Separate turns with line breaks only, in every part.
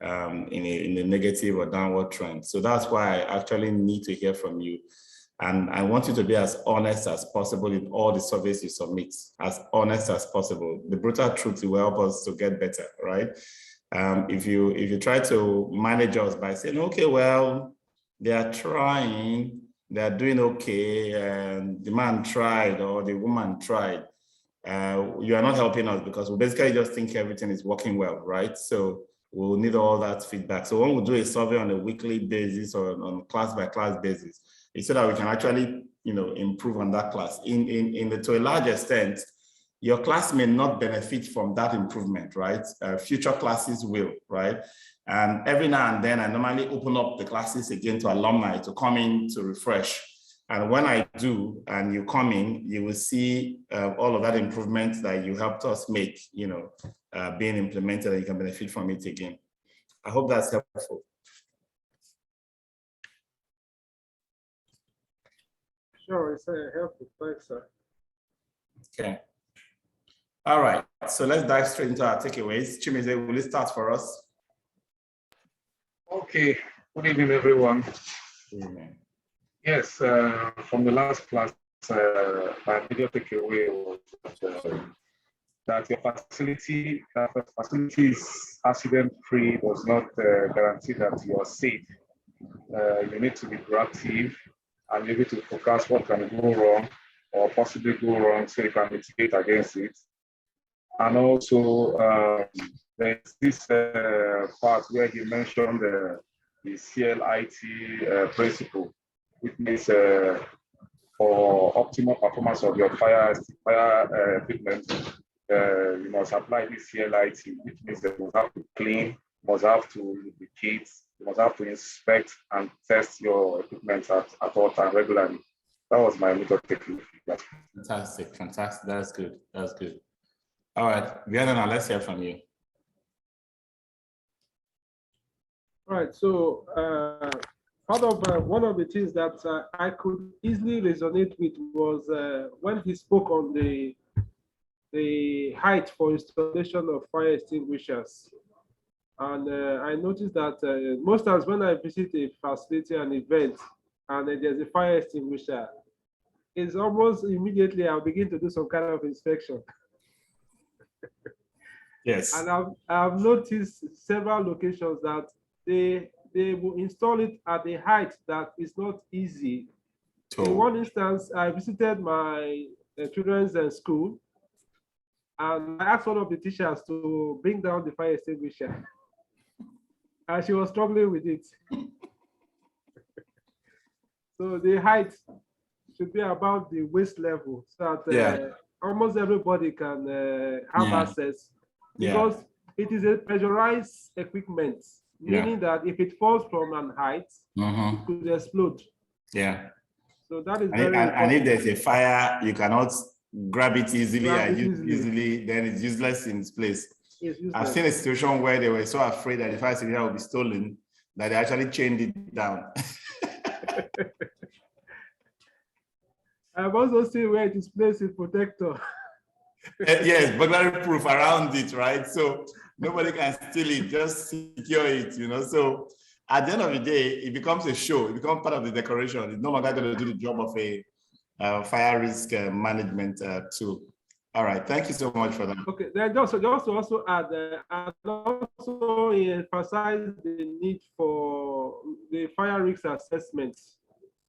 in a negative or downward trend. So that's why I actually need to hear from you. And I want you to be as honest as possible in all the surveys you submit, as honest as possible. The brutal truth will help us to get better, right? If you try to manage us by saying, okay, well, they are trying, they are doing okay, and the man tried or the woman tried, you are not helping us, because we basically just think everything is working well, right? So we'll need all that feedback. So when we do a survey on a weekly basis or on class by class basis, it's so that we can actually, improve on that class. To a large extent, your class may not benefit from that improvement, right? Future classes will, right? And every now and then, I normally open up the classes again to alumni to come in to refresh. And when I do, and you come in, you will see all of that improvement that you helped us make, being implemented, and you can benefit from it again. I hope that's helpful.
Sure, it's helpful. Thanks, sir.
Okay. All right. So let's dive straight into our takeaways. Chimize, will you start for us?
Okay. Good evening, everyone.
Amen.
Yes, from the last class, my major takeaway was that your facility is accident-free does not guarantee that you are safe. You need to be proactive and maybe to focus what can go wrong or possibly go wrong so you can mitigate against it. And also, there's this part where he mentioned the CLIT principle, which means for optimal performance of your fire equipment, you must apply this CLIT, which means that you have to clean, you must have to lubricate, you must have to inspect and test your equipment at all times regularly. That was my major takeaway.
Fantastic, fantastic. That's good. That's good. All right, Vienna, now let's hear from you.
All right. So one of the things that I could easily resonate with was when he spoke on the height for installation of fire extinguishers. And I noticed that most times when I visit a facility, an event, and there's a fire extinguisher, it's almost immediately I'll begin to do some kind of inspection.
Yes.
And I've noticed several locations that they will install it at a height that is not easy. In one instance, I visited my children's school, and I asked one of the teachers to bring down the fire extinguisher. And she was struggling with it. So the height should be about the waist level, so that almost everybody can have access. Because it is a pressurized equipment, meaning that if it falls from an height, it could explode.
Yeah.
So that is
very important. And if there's a fire, you cannot grab it easily easily, then it's useless in its place. I've seen a situation where they were so afraid that the fire extinguisher would be stolen that they actually chained it down.
I've also seen where it is placed in protector.
Yes, burglary proof around it, right? So nobody can steal it, just secure it, So at the end of the day, it becomes a show. It becomes part of the decoration. It's no longer going to do the job of a fire risk management tool. All right, thank you so much for that.
Okay, then just to also add, and also emphasize the need for the fire risk assessment,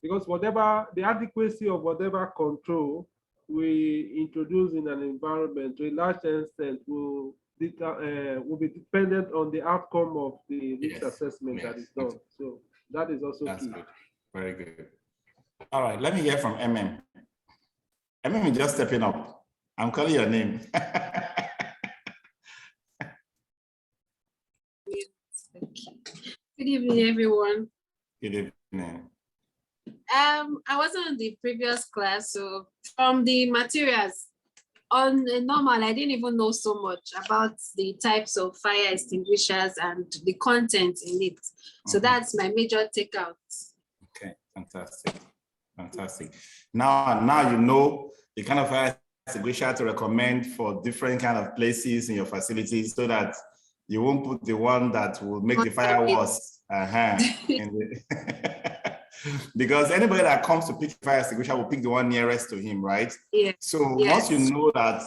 because the adequacy of whatever control we introduce in an environment to a large extent will be dependent on the outcome of the risk assessment that is done. So that is also key.
Good. Very good. All right, let me hear from MM. MM is just stepping up. I'm calling your name.
Good evening, everyone.
Good evening.
I wasn't on the previous class, so from the materials, on normal, I didn't even know so much about the types of fire extinguishers and the content in it. So that's my major takeout.
Okay, fantastic. Fantastic. Now you know the kind of fire extinguisher to recommend for different kind of places in your facilities, so that You won't put the one that will make the fire worse. Because anybody that comes to pick a fire extinguisher will pick the one nearest to him, right?
Yeah.
So once you know that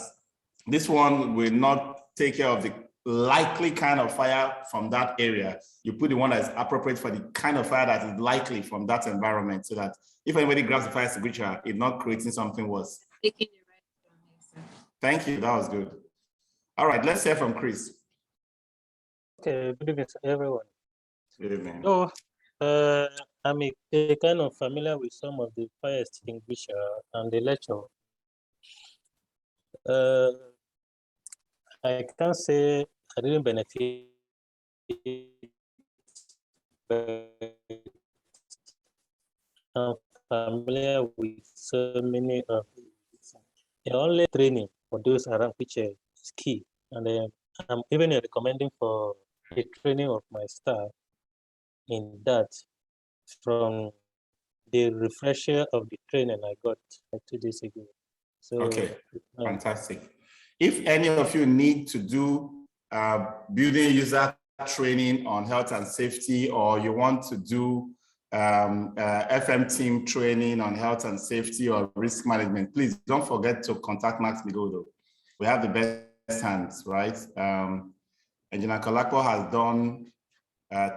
this one will not take care of the likely kind of fire from that area, you put the one that is appropriate for the kind of fire that is likely from that environment, so that if anybody grabs the fire extinguisher, it's not creating something worse. Thank you, that was good. All right, let's hear from Chris.
Okay, good evening, everyone.
Good evening.
So, I'm a kind of familiar with some of the fire extinguisher and the lecture. I can't say I didn't benefit, but I'm familiar with so many of the only training for those around which is key. And I'm even recommending for the training of my staff in that from the refresher of the training I got 2 days ago. So,
okay, fantastic. If any of you need to do building user training on health and safety, or you want to do FM team training on health and safety or risk management, please don't forget to contact Max-Migold. We have the best hands, right? Engineer Kalakwa has done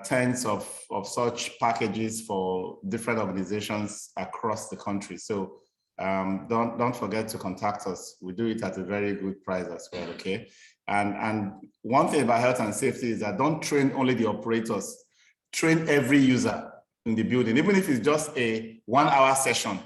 tens of such packages for different organizations across the country. So don't forget to contact us. We do it at a very good price as well, okay? And one thing about health and safety is that don't train only the operators, train every user in the building. Even if it's just a 1 hour session,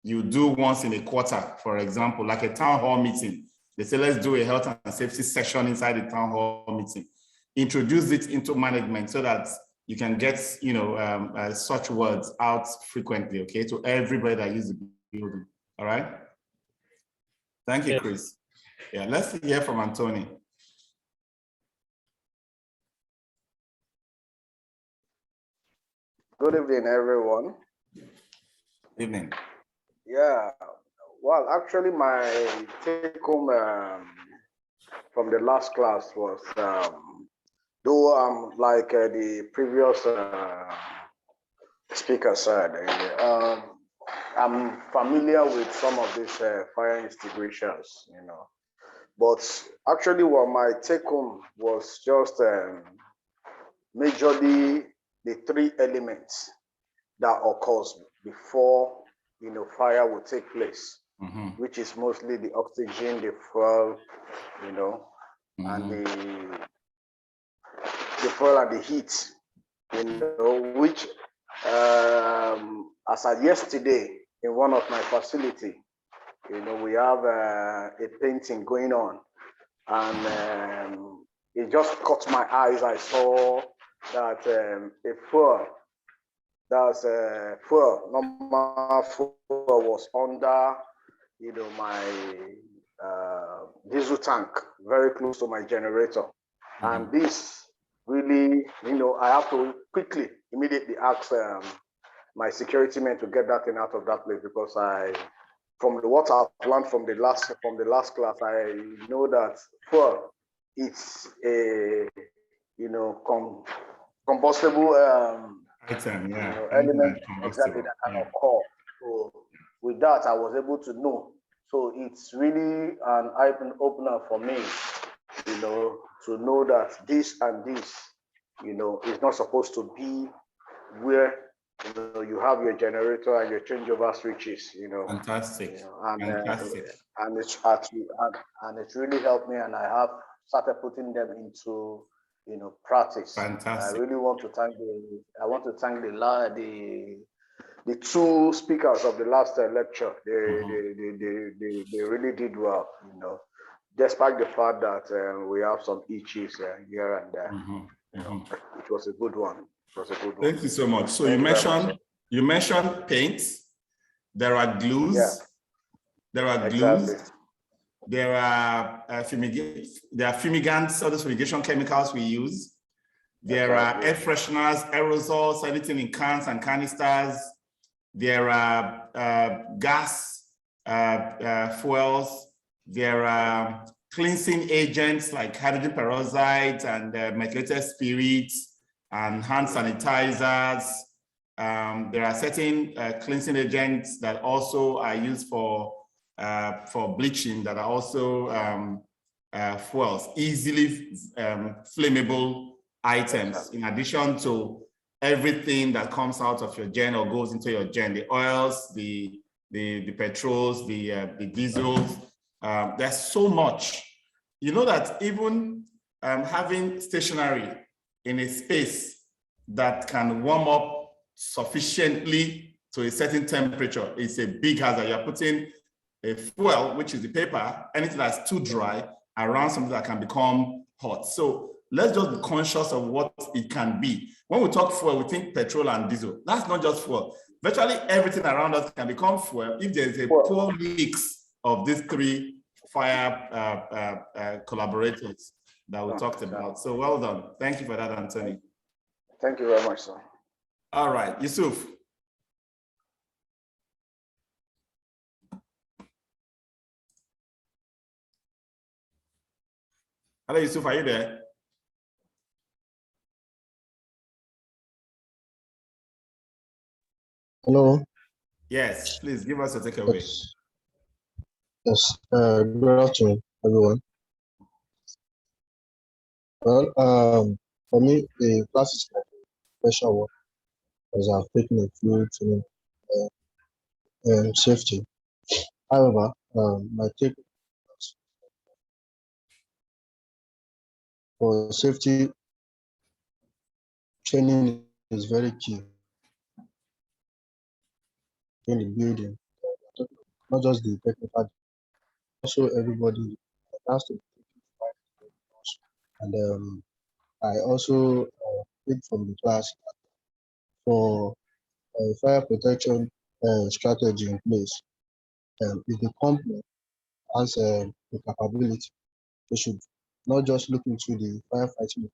you do once in a quarter, for example, like a town hall meeting. They say, let's do a health and safety session inside the town hall meeting. Introduce it into management so that you can get, such words out frequently, okay, to everybody that uses the building. All right. Thank you, Chris. Yeah, let's hear from Anthony.
Good evening, everyone.
Evening.
Yeah, well, actually, my take home from the last class was, though like the previous speaker said, I'm familiar with some of these fire extinguishers, but actually what my take home was just majorly the 3 elements that occurs before fire will take place, which is mostly the oxygen, the fuel, and the fuel and the heat, which as of yesterday in one of my facility, we have a painting going on, and it just caught my eyes. I saw that a fuel, that's fuel, normal fuel was under, my diesel tank, very close to my generator. And this really, I have to immediately ask my security men to get that thing out of that place, because from what I've learned from the last class, I know that fuel, it's a combustible
item,
element exactly that can occur. So with that, I was able to know. So it's really an eye-opener for me, to know that this and this, is not supposed to be where you have your generator and your changeover switches.
Fantastic.
Fantastic. And it's really helped me, and I have started putting them into practice.
Fantastic.
I really want to thank the 2 speakers of the last lecture. They really did well, despite the fact that we have some issues here and there. It was a good one.
Thank you so much. So you mentioned paint. There are glues.
Yeah.
There are glues. Exactly. There are fumigants, other fumigation chemicals we use. There are air fresheners, aerosols, anything in cans and canisters. There are gas fuels. There are cleansing agents like hydrogen peroxide and methylated spirits and hand sanitizers. There are certain cleansing agents that also are used for bleaching that are also fuels, easily flammable items, in addition to everything that comes out of your gen or goes into your gen, the oils, the petrols, the diesels. There's so much. You know that even having stationery in a space that can warm up sufficiently to a certain temperature is a big hazard. You're putting a fuel, which is the paper, anything that's too dry, around something that can become hot. So let's just be conscious of what it can be. When we talk fuel, we think petrol and diesel. That's not just fuel. Virtually everything around us can become fuel if there's a poor mix of these three fire collaborators that we talked about. So well done. Thank you for that, Anthony.
Thank you very much, sir.
All right, Yusuf. Hello, Yusuf, are you there?
Hello.
Yes, please give us a takeaway.
Yes. Good afternoon, everyone. Well, for me, the class is like a special one because I've taken a few to safety. However, my take for safety training is very key in the building, not just the technical, also everybody has to. And I also pick from the class for fire protection strategy in place. If the company has the capability, they should not just look into the firefighting,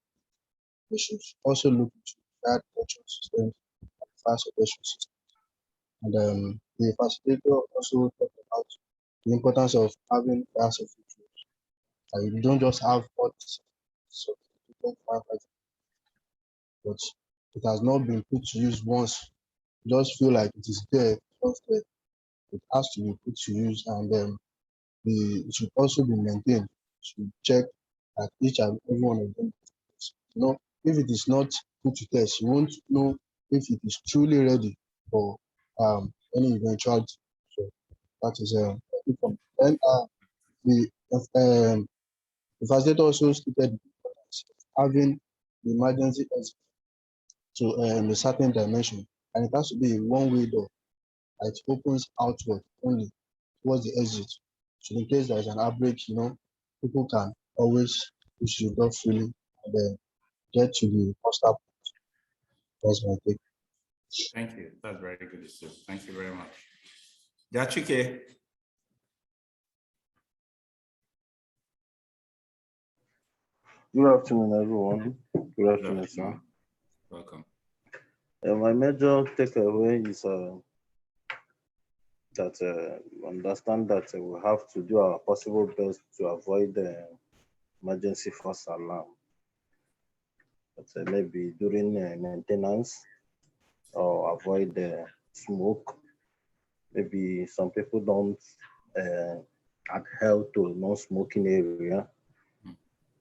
they should also look into fire protection systems and fire suppression systems. And the facilitator also talked about the importance of having fire safety tools. You don't just have all this firefighting, but it has not been put to use once. You just feel like it is there, just there. It has to be put to use, and then it should also be maintained. To check that each and every one of them. You know, if it is not put to test, you won't know if it is truly ready for any eventuality. So that is it from. Then the facilitator also stated having the emergency exit to a certain dimension, and it has to be a one-way door. It opens outward only towards the exit. So in case there is an outbreak, people can always push the door freely and then get to the hostel point. That's my take.
Thank you. That's very good, Yusuf. Thank you very much. Jachike.
Good afternoon, everyone. Good afternoon, sir.
Welcome.
My major takeaway is that understand that we have to do our possible best to avoid the emergency false alarm. But maybe during maintenance or avoid the smoke. Maybe some people don't adhere to non-smoking area.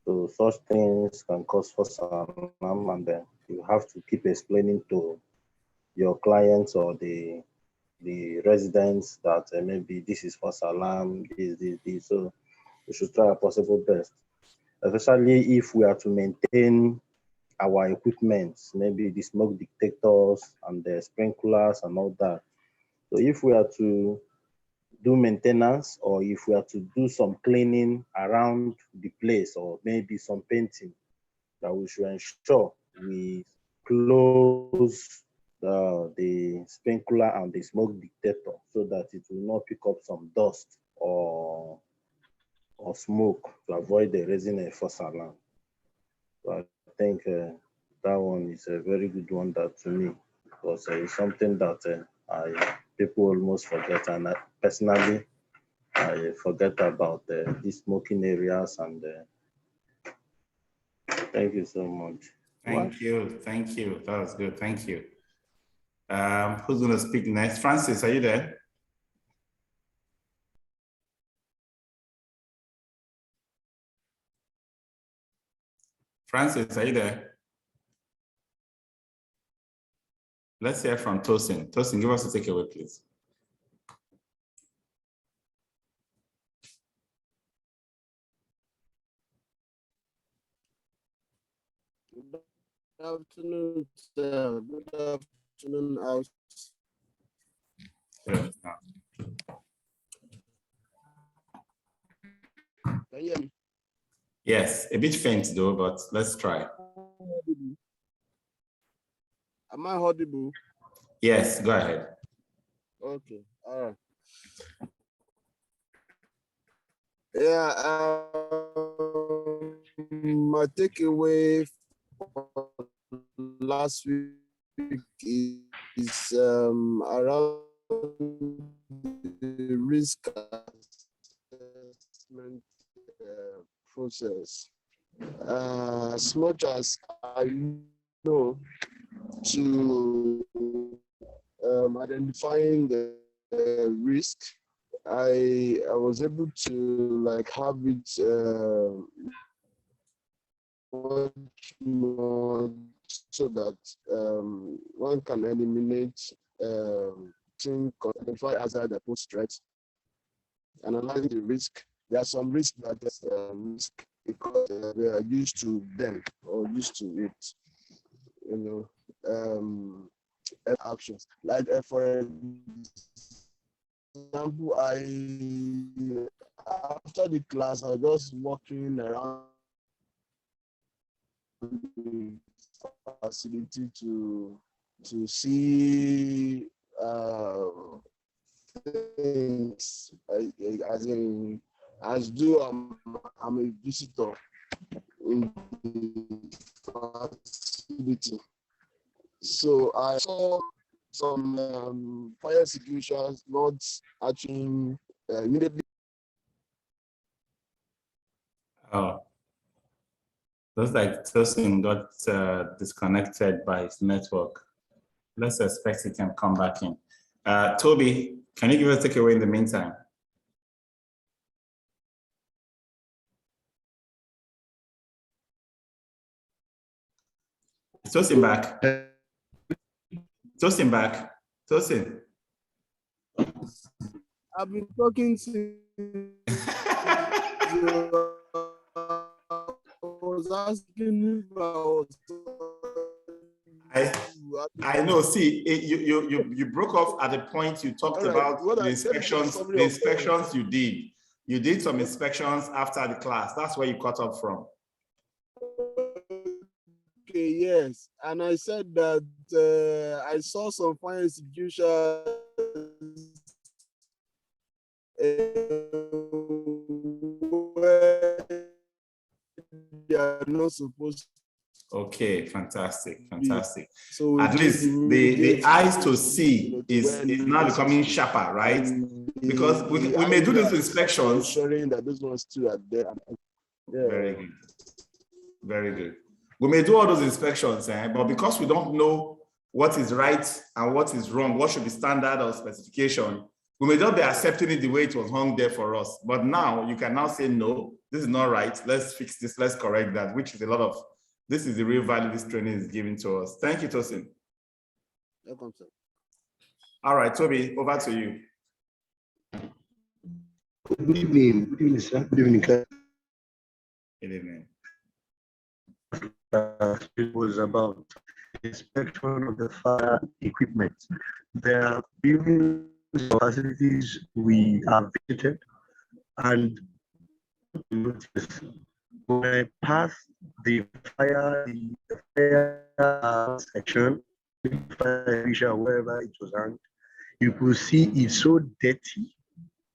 So such things can cause false alarm, and then you have to keep explaining to your clients or the residents that maybe this is false alarm, this. So we should try our possible best, especially if we are to maintain our equipment, maybe the smoke detectors and the sprinklers and all that. So if we are to do maintenance, or if we are to do some cleaning around the place, or maybe some painting, that we should ensure we close the sprinkler and the smoke detector so that it will not pick up some dust or smoke to avoid the raising a false alarm. So I think that one is a very good one that to me, because it's something that people almost forget, and personally I forget about the smoking areas and thank you so much.
Thank you. Thank you. That was good. Thank you. Who's going to speak next? Francis, are you there? Francis, are you there? Let's hear from Tosin. Tosin, give us a takeaway, please.
Good afternoon, sir. Good afternoon, house.
Yeah.
Can you hear me?
Yes, a bit faint though, but let's try.
Am I audible?
Yes, go ahead.
Okay, all right. Yeah, my takeaway for last week is around the risk assessment process. As much as I know to identifying the risk, I was able to like have it much more so that one can eliminate think, identify hazard, post threats, analyzing the risk. There are some risks that risk because we are used to them or used to it. You know, actions like for example, after the class I was just walking around the facility to see things as though I'm a visitor in the facility. So I saw some fire extinguishers not actually immediately.
Oh, looks like Tosin got disconnected by his network. Let's expect he can come back in. Toby, can you give us a takeaway in the meantime? Is Tosin back? Tosin back? Tosin?
I've been talking to I was asking if
I know. See, you broke off at the point you talked about the inspections. The inspections you did. You did some inspections after the class. That's where you cut off from.
Okay, yes, and I said that I saw some fire extinguishers where they are not supposed to.
Okay, fantastic, fantastic.
So
at least the eyes to see is now becoming sharper, right? Because we may do these inspections.
Ensuring that those ones too are there. Yeah.
Very good, very good. We may do all those inspections, but because we don't know what is right and what is wrong, what should be standard or specification, we may not be accepting it the way it was hung there for us. But now you can now say, no, this is not right. Let's fix this. Let's correct that, which is a lot of, this is the real value this training is giving to us. Thank you, Tosin.
Welcome, sir.
All right, Toby, over to you.
Good evening. Good evening, sir. Good evening, sir.
Good evening.
It was about inspection of the fire equipment. There are buildings or facilities we have visited, and notice when I passed the fire section, fire official, wherever it was hanged, you could see it's so dirty.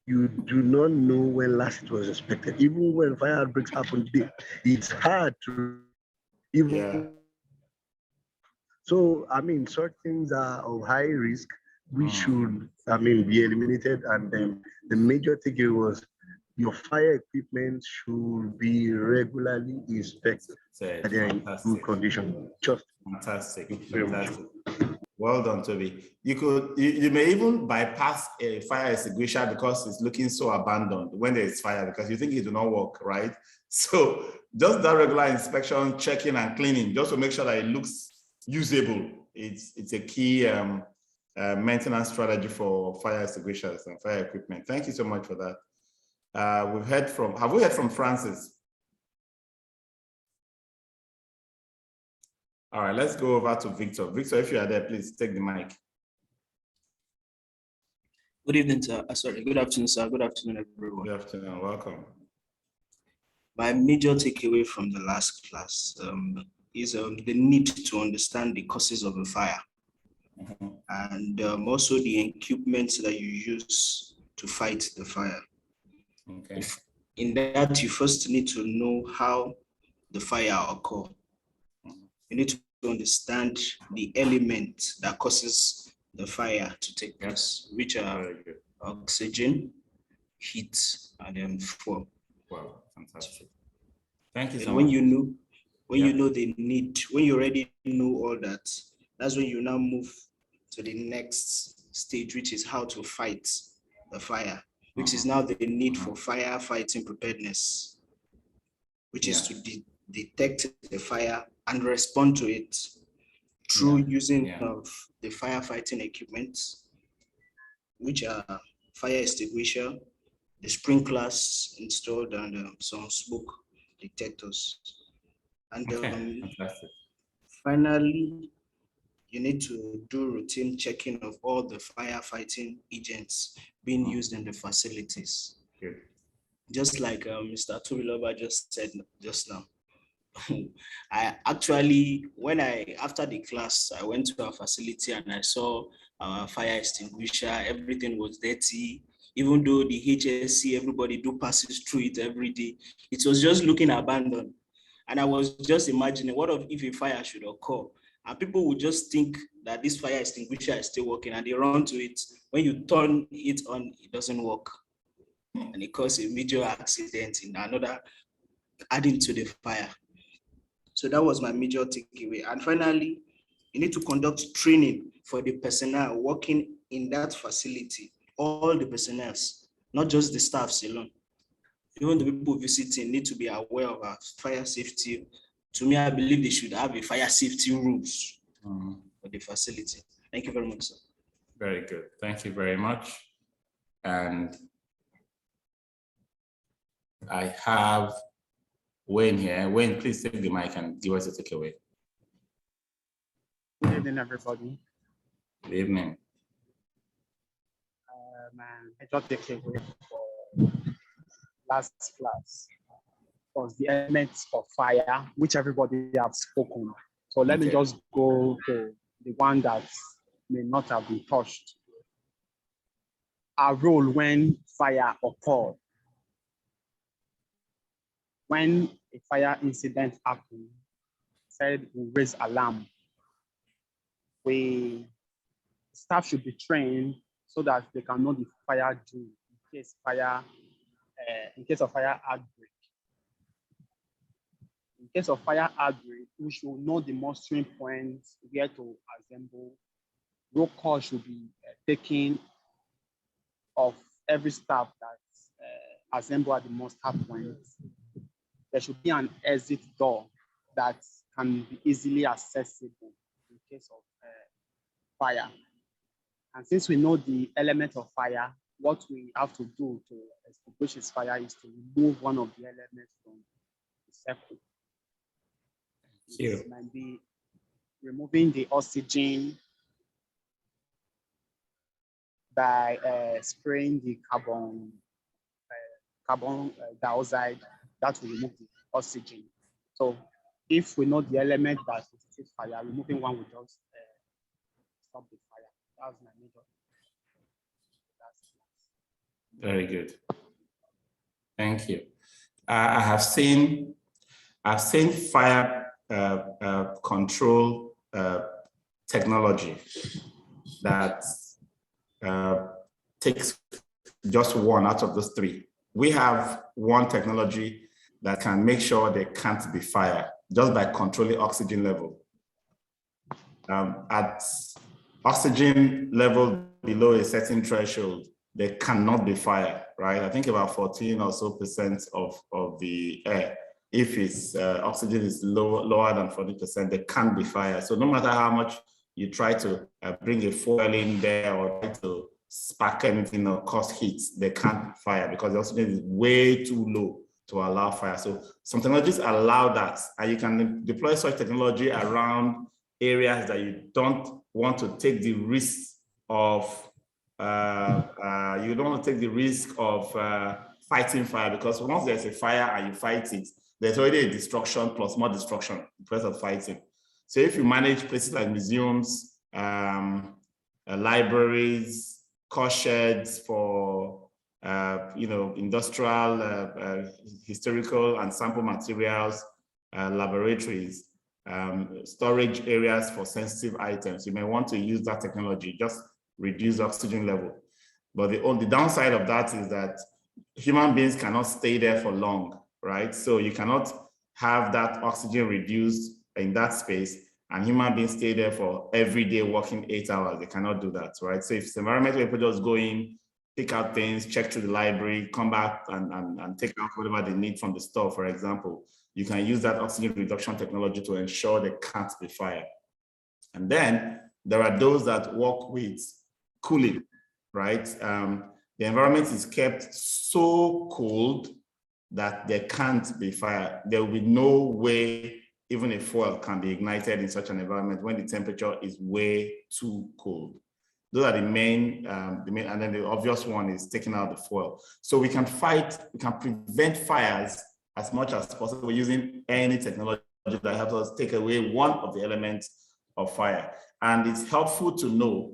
You do not know when last it was inspected. Even when fire outbreaks happen today, it's hard to even.
Yeah.
So, I mean, such things are of high risk we should, be eliminated. And then the major takeaway was your fire equipment should be regularly inspected and they're in good condition. Just
fantastic. Well done, Toby. You may even bypass a fire extinguisher because it's looking so abandoned when there is fire because you think it will not work, right? So just that regular inspection, checking and cleaning, just to make sure that it looks usable. It's a key maintenance strategy for fire extinguishers and fire equipment. Thank you so much for that. Have we heard from Francis? All right, let's go over to Victor. Victor, if you are there, please take the mic.
Good evening, sir. Sorry, good afternoon, sir. Good afternoon, everyone.
Good afternoon, welcome.
My major takeaway from the last class is the need to understand the causes of a fire and also the equipment that you use to fight the fire.
Okay.
In that, you first need to know how the fire occurs. You need to understand the element that causes the fire to take place, which are oxygen, heat, and then fuel.
Wow, fantastic. Thank you so
and
much.
You know the need, when you already know all that, that's when you now move to the next stage, which is how to fight the fire, which is now the need for firefighting preparedness, which is to detect the fire and respond to it through using of the firefighting equipment, which are fire extinguisher, the sprinklers installed, and some smoke detectors. And finally, you need to do routine checking of all the firefighting agents being used in the facilities.
Good.
Just like Mr. Tubiloba just said just now. I actually, after the class, I went to our facility and I saw our fire extinguisher. Everything was dirty. Even though the HSC, everybody do passes through it every day, it was just looking abandoned. And I was just imagining, what if a fire should occur? And people would just think that this fire extinguisher is still working and they run to it. When you turn it on, it doesn't work. And it causes a major accident in another, adding to the fire. So that was my major takeaway. And finally, you need to conduct training for the personnel working in that facility, all the personnel, not just the staffs alone. Even the people visiting need to be aware of our fire safety. To me, I believe they should have a fire safety rules for the facility. Thank you very much, sir.
Very good. Thank you very much. And I have Wayne here. Wayne, please take the mic and give us a takeaway.
Good evening, everybody.
Good evening.
My major takeaway for last class was the elements of fire, which everybody have spoken. So let me just go to the one that may not have been touched. Our role when fire occurs. When a fire incident happens, said we raise alarm. Staff should be trained so that they can know the fire due in case of fire outbreak. In case of fire outbreak, we should know the mustering points, where to assemble. Roll call should be taken of every staff that assemble at the muster point. There should be an exit door that can be easily accessible in case of fire. And since we know the element of fire, what we have to do to extinguish this fire is to remove one of the elements from the circle. It might be removing the oxygen by spraying the carbon dioxide. That will remove the oxygen. So if we know the element that is fire, removing one will just stop the fire. That's my major.
Very good. Thank you. I've seen fire control technology that takes just one out of those three. We have one technology that can make sure there can't be fire just by controlling oxygen level. At oxygen level below a certain threshold, there cannot be fire, right? I think about 14 or so percent of the air, if its oxygen is lower than 40%, there can't be fire. So no matter how much you try to bring a fuel in there or try to spark anything or cause heat, they can't fire because the oxygen is way too low to allow fire. So some technologies allow that, and you can deploy such technology around areas that you don't want to take the risk of fighting fire, because once there's a fire and you fight it, there's already a destruction plus more destruction because of fighting. So if you manage places like museums, libraries, core sheds for industrial, historical and sample materials, laboratories, storage areas for sensitive items, you may want to use that technology, just reduce oxygen level. But the downside of that is that human beings cannot stay there for long, right? So you cannot have that oxygen reduced in that space and human beings stay there for every day working 8 hours. They cannot do that, right? So if it's environment where people just go in, pick out things, check through the library, come back and take out whatever they need from the store, for example, you can use that oxygen reduction technology to ensure there can't be fire. And then there are those that work with cooling, right? The environment is kept so cold that there can't be fire. There will be no way even a fuel can be ignited in such an environment when the temperature is way too cold. Those are the main, and then the obvious one is taking out the fuel. So we can prevent fires as much as possible using any technology that helps us take away one of the elements of fire. And it's helpful to know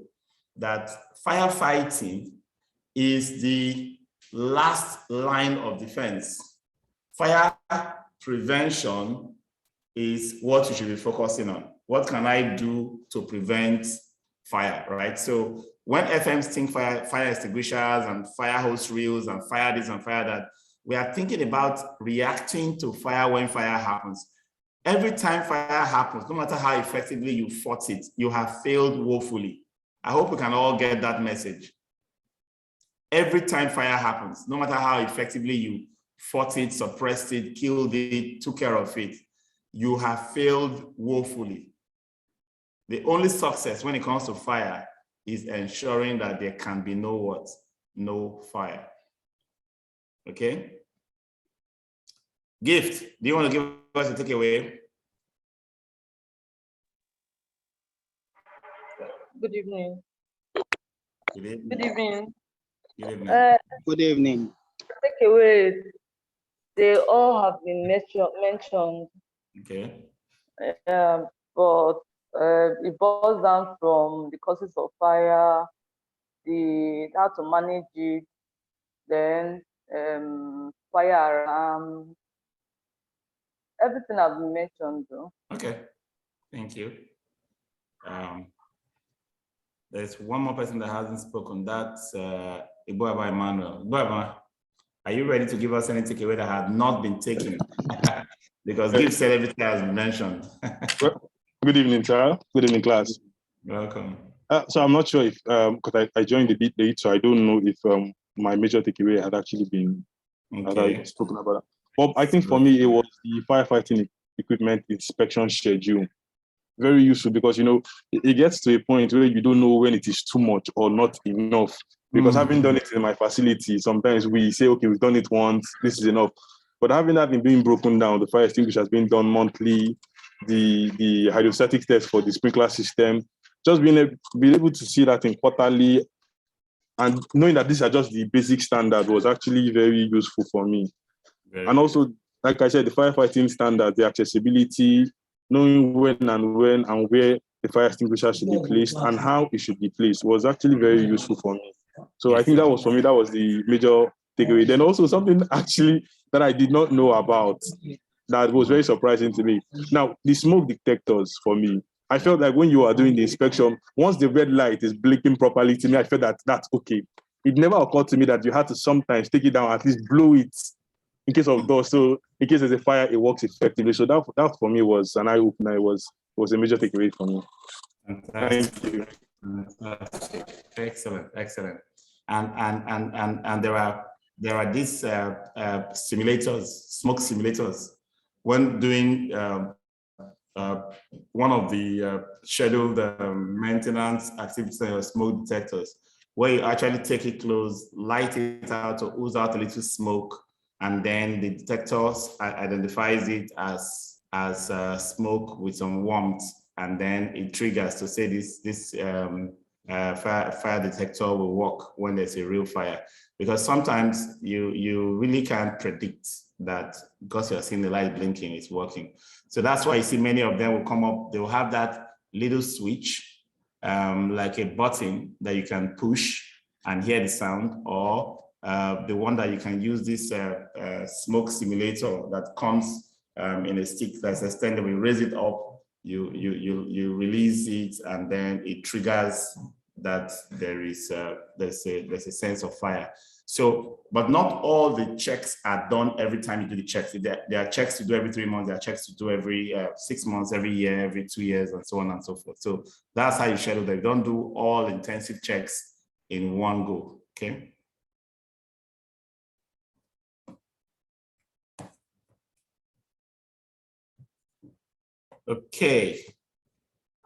that firefighting is the last line of defense. Fire prevention is what you should be focusing on. What can I do to prevent fire, right? So when FMs think fire extinguishers and fire hose reels and fire this and fire that, we are thinking about reacting to fire when fire happens. Every time fire happens, no matter how effectively you fought it, you have failed woefully. I hope we can all get that message. Every time fire happens, no matter how effectively you fought it, suppressed it, killed it, took care of it, you have failed woefully. The only success when it comes to fire is ensuring that there can be no what? No fire. Okay? Gift, do you want to give us a takeaway?
Good evening.
Good evening.
Good evening.
Good evening.
Good evening.
Takeaways, they all have been mentioned.
Okay.
But it boils down from the causes of fire, how to manage it, then fire alarm, everything I've mentioned though.
Okay, thank you. There's one more person that hasn't spoken. That's Ibuaba Emmanuel. Ibuaba, are you ready to give us any takeaway that had not been taken? Because Gift said everything has been mentioned.
Good evening, sir. Good evening, class.
Welcome.
So I'm not sure if, because I joined a bit late, so I don't know if my major takeaway had actually been spoken about. But I think for me, it was the firefighting equipment inspection schedule. Very useful because, it gets to a point where you don't know when it is too much or not enough. Because having done it in my facility, sometimes we say, okay, we've done it once, this is enough. But having that being broken down, the fire extinguisher has been done monthly, the hydrostatic test for the sprinkler system, just being able to see that in quarterly and knowing that these are just the basic standard was actually very useful for me. And also, like I said, the firefighting standard, the accessibility, knowing when and where the fire extinguisher should be placed and how it should be placed was actually very useful for me. So I think that was, for me, that was the major takeaway. Then also something actually that I did not know about that was very surprising to me. Now, the smoke detectors for me, I felt like when you are doing the inspection, once the red light is blinking properly to me, I felt that that's okay. It never occurred to me that you had to sometimes take it down, at least blow it in case of dust. So in case there's a fire, it works effectively. So that for me was an eye-opener. It was a major takeaway for me.
Fantastic.
Thank you.
Fantastic. Excellent, excellent. And there are these simulators, smoke simulators. When doing one of the scheduled maintenance activities on your smoke detectors, where you actually take it close, light it out or ooze out a little smoke, and then the detector identifies it as smoke with some warmth, and then it triggers to say this fire detector will work when there's a real fire. Because sometimes you really can't predict that because you're seeing the light blinking, it's working. So that's why you see many of them will come up, they will have that little switch, like a button that you can push and hear the sound, or the one that you can use, this smoke simulator that comes in a stick that's extendable. You raise it up, you release it, and then it triggers that there's a sense of fire. So, but not all the checks are done every time you do the checks. There are checks to do every 3 months, there are checks to do every 6 months, every year, every 2 years, and so on and so forth. So that's how you schedule them. You don't do all intensive checks in one go, okay? Okay,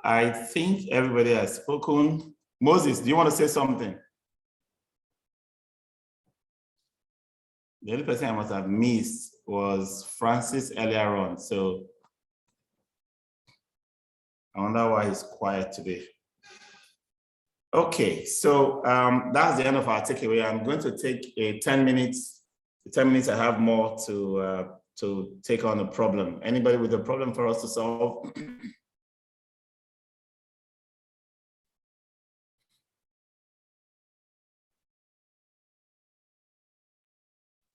I think everybody has spoken. Moses, do you want to say something? The only person I must have missed was Francis earlier on, so I wonder why he's quiet today. Okay, so that's the end of our takeaway. I'm going to take a 10 minutes. The 10 minutes I have more to take on a problem. Anybody with a problem for us to solve?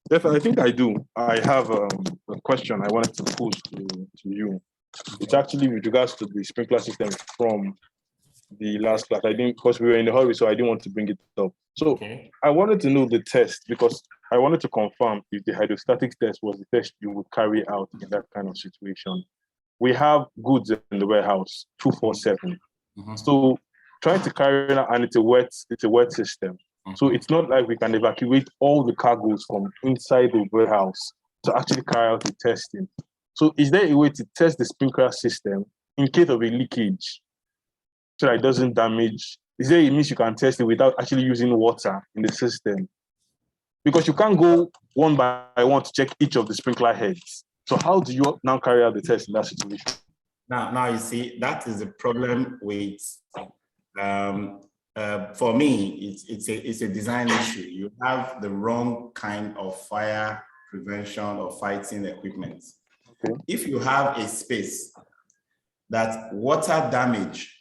Definitely, I think I do. I have a question I wanted to pose to you. It's actually with regards to the sprinkler system from the last class. I didn't, because we were in a hurry, so I didn't want to bring it up. So okay. I wanted to know the test, because I wanted to confirm if the hydrostatic test was the test you would carry out in that kind of situation. We have goods in the warehouse 247. So trying to carry it out, and it's a wet system. So it's not like we can evacuate all the cargoes from inside the warehouse to actually carry out the testing. So is there a way to test the sprinkler system in case of a leakage so that it doesn't damage? Is there a means you can test it without actually using water in the system? Because you can't go one by one to check each of the sprinkler heads. So how do you now carry out the test in that situation?
Now you see, that is the problem with for me, it's a design issue. You have the wrong kind of fire prevention or fighting equipment. Okay. If you have a space that water damage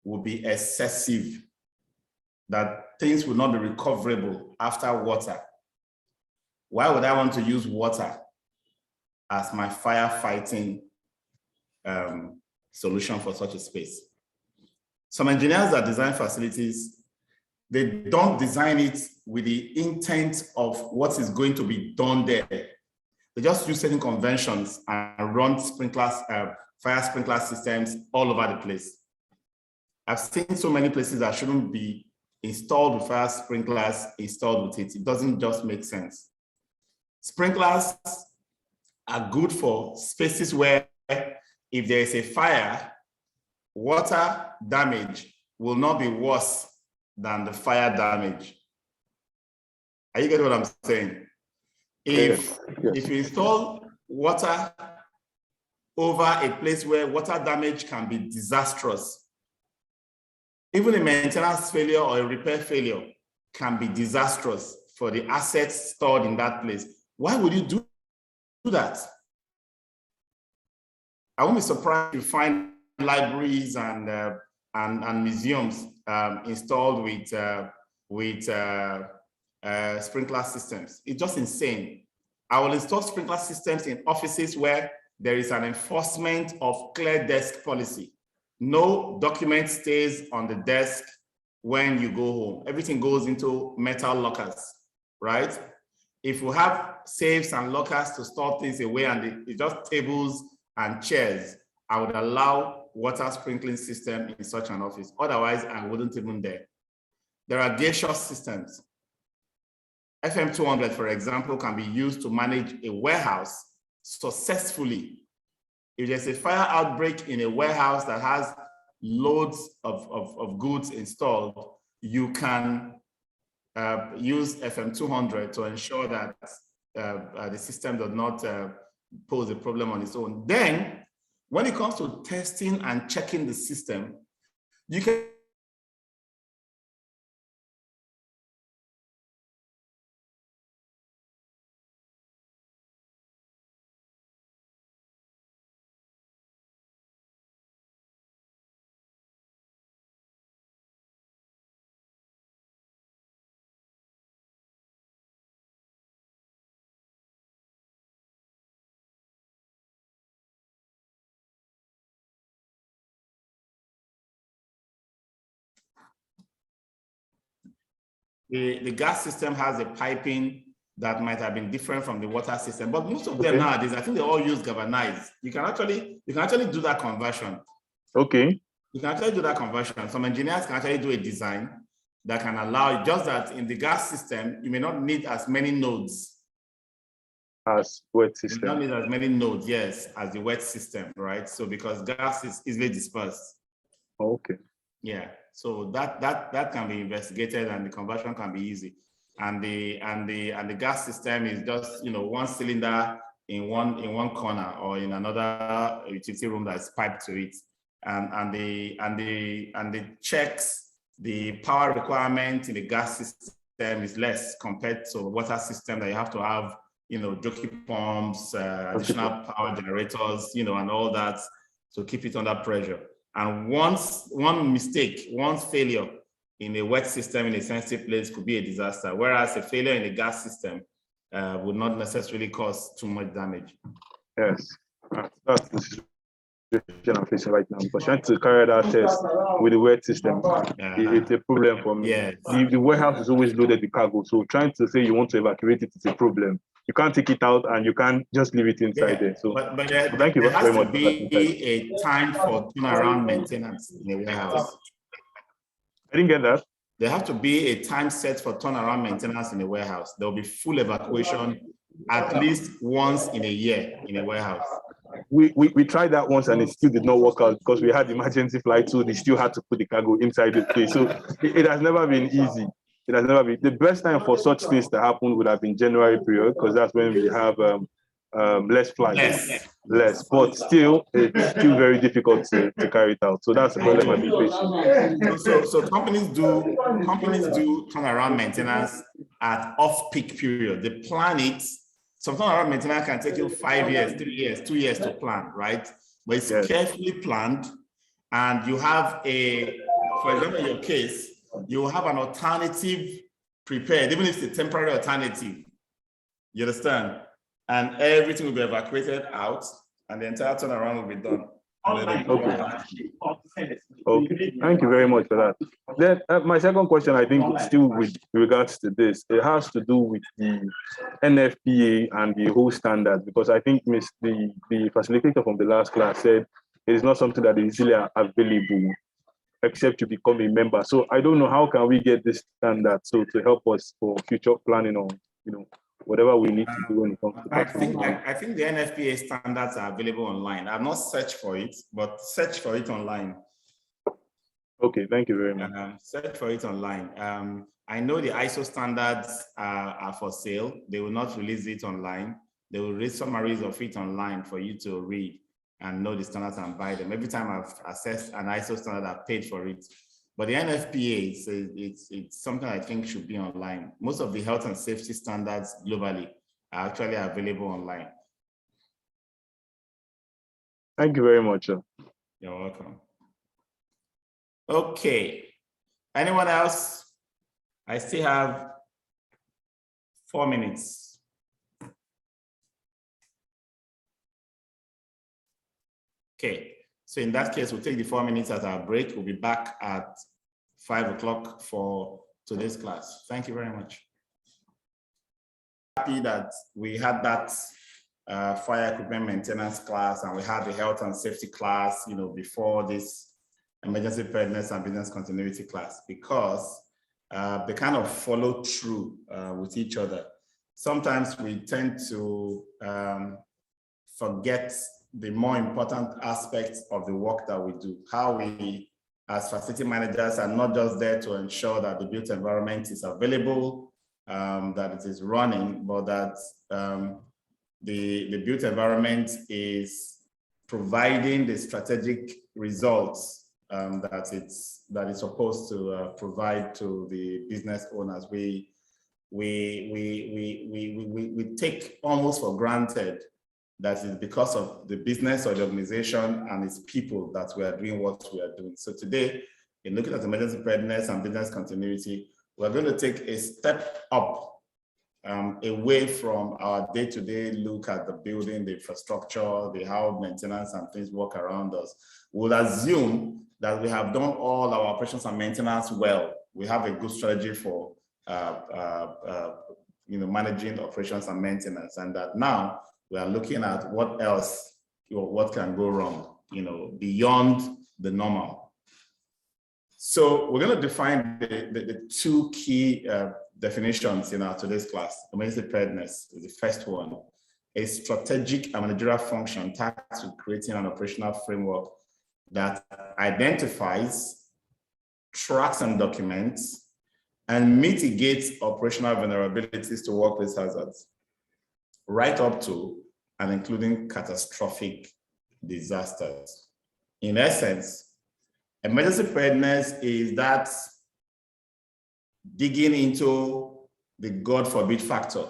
will be excessive, that things will not be recoverable after water, why would I want to use water as my firefighting solution for such a space? Some engineers that design facilities, they don't design it with the intent of what is going to be done there. They just use certain conventions and run sprinklers, fire sprinkler systems all over the place. I've seen so many places that shouldn't be installed with fire sprinklers installed with it. It doesn't just make sense. Sprinklers are good for spaces where if there is a fire, water damage will not be worse than the fire damage. Are you getting what I'm saying? If you install water over a place where water damage can be disastrous, even a maintenance failure or a repair failure can be disastrous for the assets stored in that place. Why would you do that? I won't be surprised if you find libraries and museums installed with sprinkler systems. It's just insane. I will install sprinkler systems in offices where there is an enforcement of clear desk policy. No document stays on the desk when you go home. Everything goes into metal lockers, right? If we have safes and lockers to store things away and it's just tables and chairs, I would allow water sprinkling system in such an office. Otherwise, I wouldn't even dare. There are gaseous systems. FM200, for example, can be used to manage a warehouse successfully. If there's a fire outbreak in a warehouse that has loads of goods installed, you can use FM200 to ensure that the system does not pose a problem on its own. Then, when it comes to testing and checking the system, you can the gas system has a piping that might have been different from the water system, but most of them nowadays, I think they all use galvanized. You can actually do that conversion.
Okay.
You can actually do that conversion. Some engineers can actually do a design that can allow it, just that in the gas system, you may not need as many nodes.
As wet system.
You don't need as many nodes, yes, as the wet system, right? So because gas is easily dispersed.
Okay.
Yeah, so that can be investigated and the conversion can be easy. And the gas system is just, you know, one cylinder in one corner or in another utility room that's piped to it. And the checks, the power requirement in the gas system is less compared to water system that you have to have, you know, jockey pumps, additional power generators, you know, and all that to keep it under pressure. And one mistake, one failure in a wet system in a sensitive place could be a disaster, whereas a failure in a gas system would not necessarily cause too much damage.
Yes, that's the situation I'm facing right now, because trying to carry that test with the wet system, it's a problem for me.
Yes.
The warehouse is always loaded with cargo, so trying to say you want to evacuate it is a problem. You can't take it out and you can't just leave it inside there. So
but
thank you
there has
very
to
much.
be a time for turnaround maintenance in a warehouse.
I didn't get that.
There have to be a time set for turnaround maintenance in a warehouse. There will be full evacuation at least once in a year in a warehouse.
We tried that once and it still did not work out because we had emergency flight, so they still had to put the cargo inside the place. So it has never been easy. It has never been. The best time for such things to happen would have been January period, because that's when we have less flights. Less, but still, it's still very difficult to carry it out. So that's the problem I've been facing.
So companies do turnaround maintenance at off-peak period. They plan it. Some turnaround maintenance can take you 5 years, 3 years, 2 years to plan, right? But it's carefully planned, and you have for example, in your case, you have an alternative prepared, even if it's a temporary alternative. You understand? And everything will be evacuated out, and the entire turnaround will be done.
Okay, thank you very much for that. Then my second question, I think, still with regards to this, it has to do with the NFPA and the whole standard, because I think the facilitator from the last class said it is not something that is easily available except you become a member. So I don't know, how can we get this standard so to help us for future planning on, you know, whatever we need to do when it comes to that?
I think the NFPA standards are available online. I've not searched for it, but search for it online.
Okay, thank you very much.
Search for it online. I know the ISO standards are for sale. They will not release it online. They will release summaries of it online for you to read and know the standards and buy them. Every time I've assessed an ISO standard, I've paid for it. But the NFPA, it's something I think should be online. Most of the health and safety standards globally are actually available online.
Thank you very much.
You're welcome. Okay. Anyone else? I still have 4 minutes. Okay. So in that case, we'll take the 4 minutes as our break. We'll be back at 5 o'clock for today's class. Thank you very much. Happy that we had that fire equipment maintenance class, and we had the health and safety class, before this emergency preparedness and business continuity class, because they kind of follow through with each other. Sometimes we tend to forget the more important aspects of the work that we do. How we, as facility managers, are not just there to ensure that the built environment is available, that it is running, but that the built environment is providing the strategic results that it's supposed to provide to the business owners. We take almost for granted that it's because of the business or the organization and its people that we are doing what we are doing. So today, in looking at emergency preparedness and business continuity, we're going to take a step up away from our day-to-day look at the building, the infrastructure, the how maintenance and things work around us. We'll assume that we have done all our operations and maintenance well. We have a good strategy for managing operations and maintenance, and that now we are looking at what else, what can go wrong, beyond the normal. So we're going to define the two key definitions in our today's class. Emergency preparedness is the first one. A strategic and managerial function tasked with creating an operational framework that identifies, tracks and documents, and mitigates operational vulnerabilities to workplace hazards, right up to and including catastrophic disasters. In essence, emergency preparedness is that digging into the God forbid factor,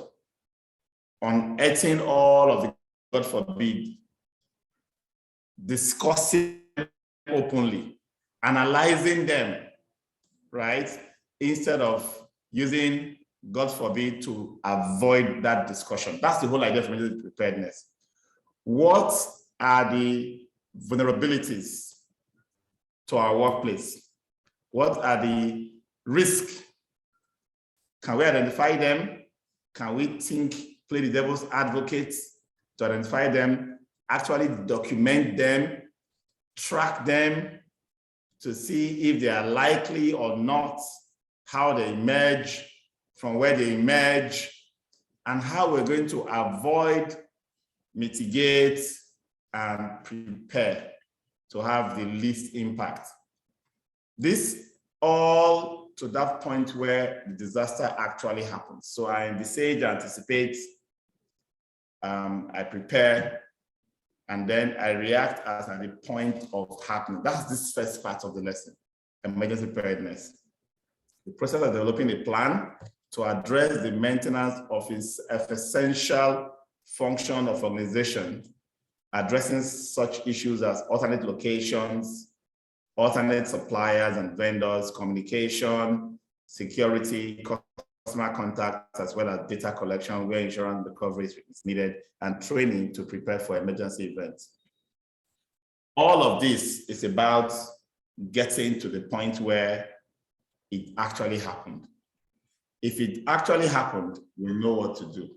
unearthing all of the God forbid, discussing openly, analyzing them, right? Instead of using God forbid to avoid that discussion. That's the whole idea of emergency preparedness. What are the vulnerabilities to our workplace? What are the risks? Can we identify them? Can we play the devil's advocate to identify them, actually document them, track them to see if they are likely or not, how they emerge, from where they emerge, and how we're going to avoid, mitigate, and prepare to have the least impact. This all to that point where the disaster actually happens. So I envisage, anticipate, I prepare, and then I react as at the point of happening. That's this first part of the lesson, emergency preparedness. The process of developing a plan to address the maintenance of its essential function of organization, addressing such issues as alternate locations, alternate suppliers and vendors, communication, security, customer contact, as well as data collection where insurance recovery is needed, and training to prepare for emergency events. All of this is about getting to the point where it actually happened. If it actually happened, we know what to do.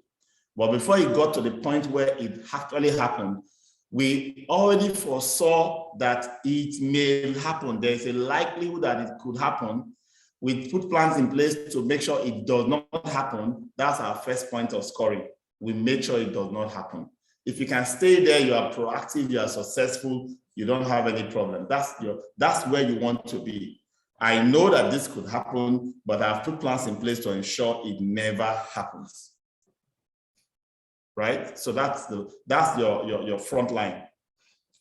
But before it got to the point where it actually happened, we already foresaw that it may happen. There's a likelihood that it could happen. We put plans in place to make sure it does not happen. That's our first point of scoring. We make sure it does not happen. If you can stay there, you are proactive, you are successful, you don't have any problem. That's where you want to be. I know that this could happen, but I've put plans in place to ensure it never happens. Right? So that's your front line.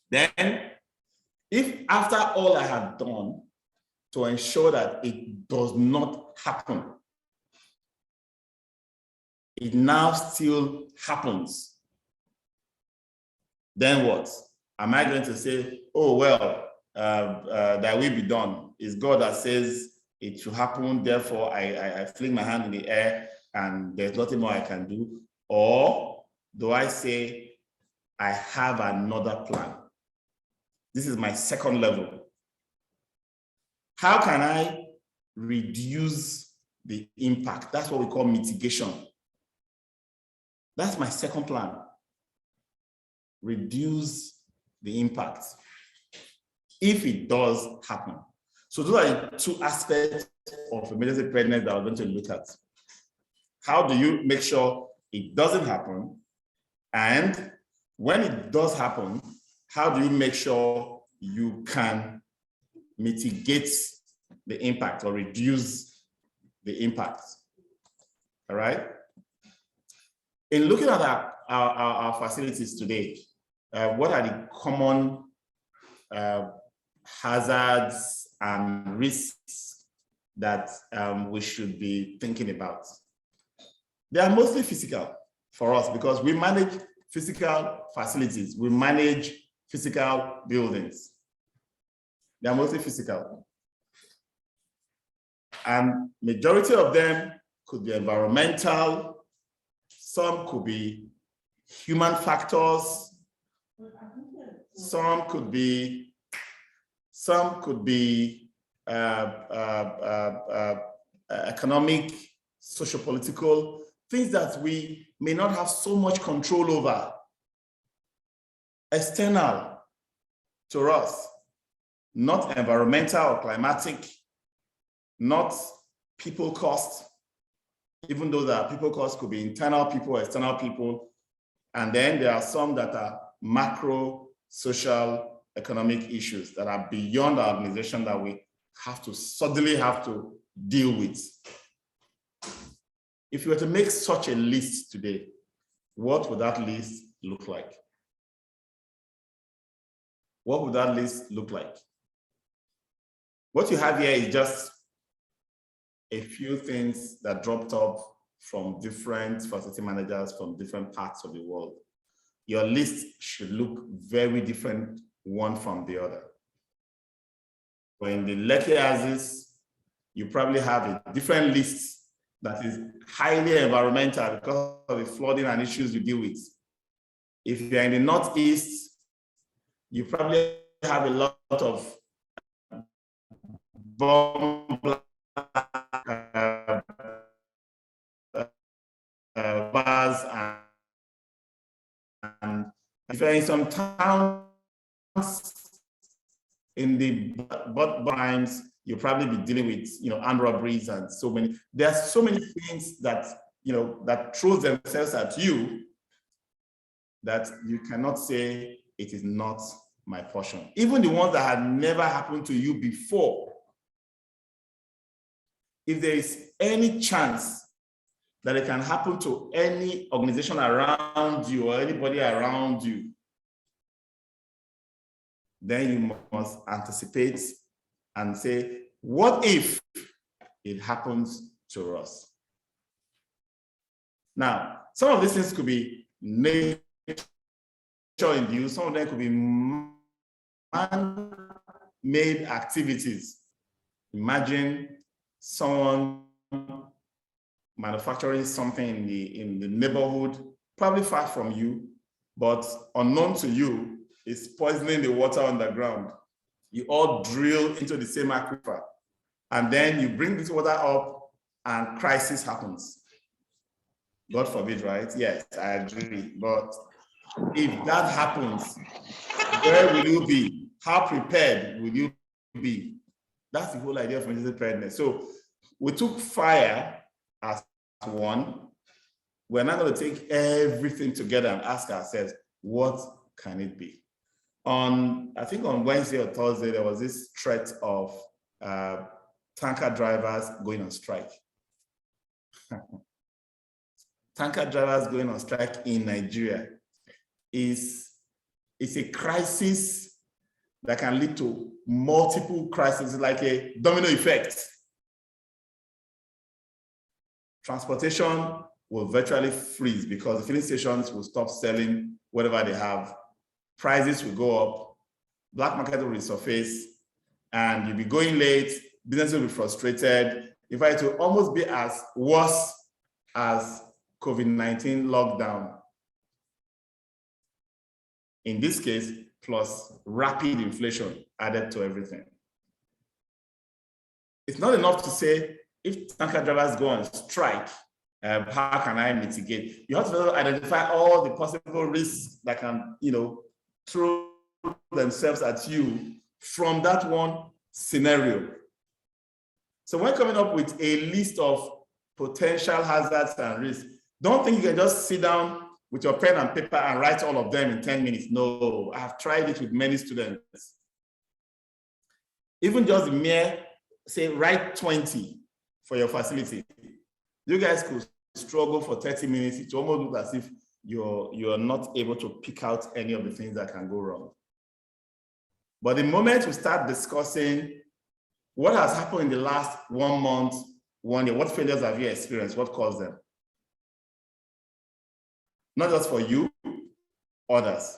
Then, if after all I have done to ensure that it does not happen, it now still happens, then what? Am I going to say, oh, well, that will be done? It's God that says it should happen, therefore I fling my hand in the air and there's nothing more I can do? Or do I say, I have another plan? This is my second level. How can I reduce the impact? That's what we call mitigation. That's my second plan. Reduce the impact if it does happen. So those are the two aspects of emergency preparedness that we're going to look at. How do you make sure it doesn't happen? And when it does happen, how do you make sure you can mitigate the impact or reduce the impact? All right. In looking at our facilities today, what are the common hazards and risks that we should be thinking about? They are mostly physical for us because we manage physical facilities. We manage physical buildings. They are mostly physical. And majority of them could be environmental. Some could be human factors. Some could be economic, socio-political, things that we may not have so much control over, external to us, not environmental or climatic, not people cost, even though the people cost could be internal people, external people, and then there are some that are macro, social, economic issues that are beyond our organization that we suddenly have to deal with. If you were to make such a list today, what would that list look like? What would that list look like? What you have here is just a few things that dropped off from different facility managers from different parts of the world. Your list should look very different one from the other. When the Lekki Axis, you probably have a different list that is highly environmental because of the flooding and issues you deal with. If you're in the Northeast, you probably have a lot of bomb bars, and if you're in some towns in the times, you'll probably be dealing with armed robberies and so many. There are so many things that that throws themselves at you that you cannot say it is not my portion. Even the ones that had never happened to you before. If there is any chance that it can happen to any organization around you or anybody around you, then you must anticipate and say, what if it happens to us? Now, some of these things could be nature-induced, some of them could be man-made activities. Imagine someone manufacturing something in the neighborhood, probably far from you, but unknown to you, is poisoning the water underground. You all drill into the same aquifer, and then you bring this water up and crisis happens. God forbid, right? Yes, I agree. But if that happens, where will you be? How prepared will you be? That's the whole idea of emergency preparedness. So we took fire as one. We're not going to take everything together and ask ourselves, what can it be? I think on Wednesday or Thursday, there was this threat of tanker drivers going on strike. Tanker drivers going on strike in Nigeria is a crisis that can lead to multiple crises, like a domino effect. Transportation will virtually freeze because the filling stations will stop selling whatever they have. Prices will go up, black market will resurface, and you'll be going late, businesses will be frustrated. In fact, it will almost be as worse as COVID-19 lockdown. In this case, plus rapid inflation added to everything. It's not enough to say, if tanker drivers go on strike, how can I mitigate? You have to identify all the possible risks that can, throw themselves at you from that one scenario. So when coming up with a list of potential hazards and risks, don't think you can just sit down with your pen and paper and write all of them in 10 minutes. No, I have tried it with many students. Even just mere, say, write 20 for your facility. You guys could struggle for 30 minutes. It almost looks as if you're not able to pick out any of the things that can go wrong. But the moment we start discussing what has happened in the last 1 month, 1 year, what failures have you experienced, what caused them? Not just for you, others.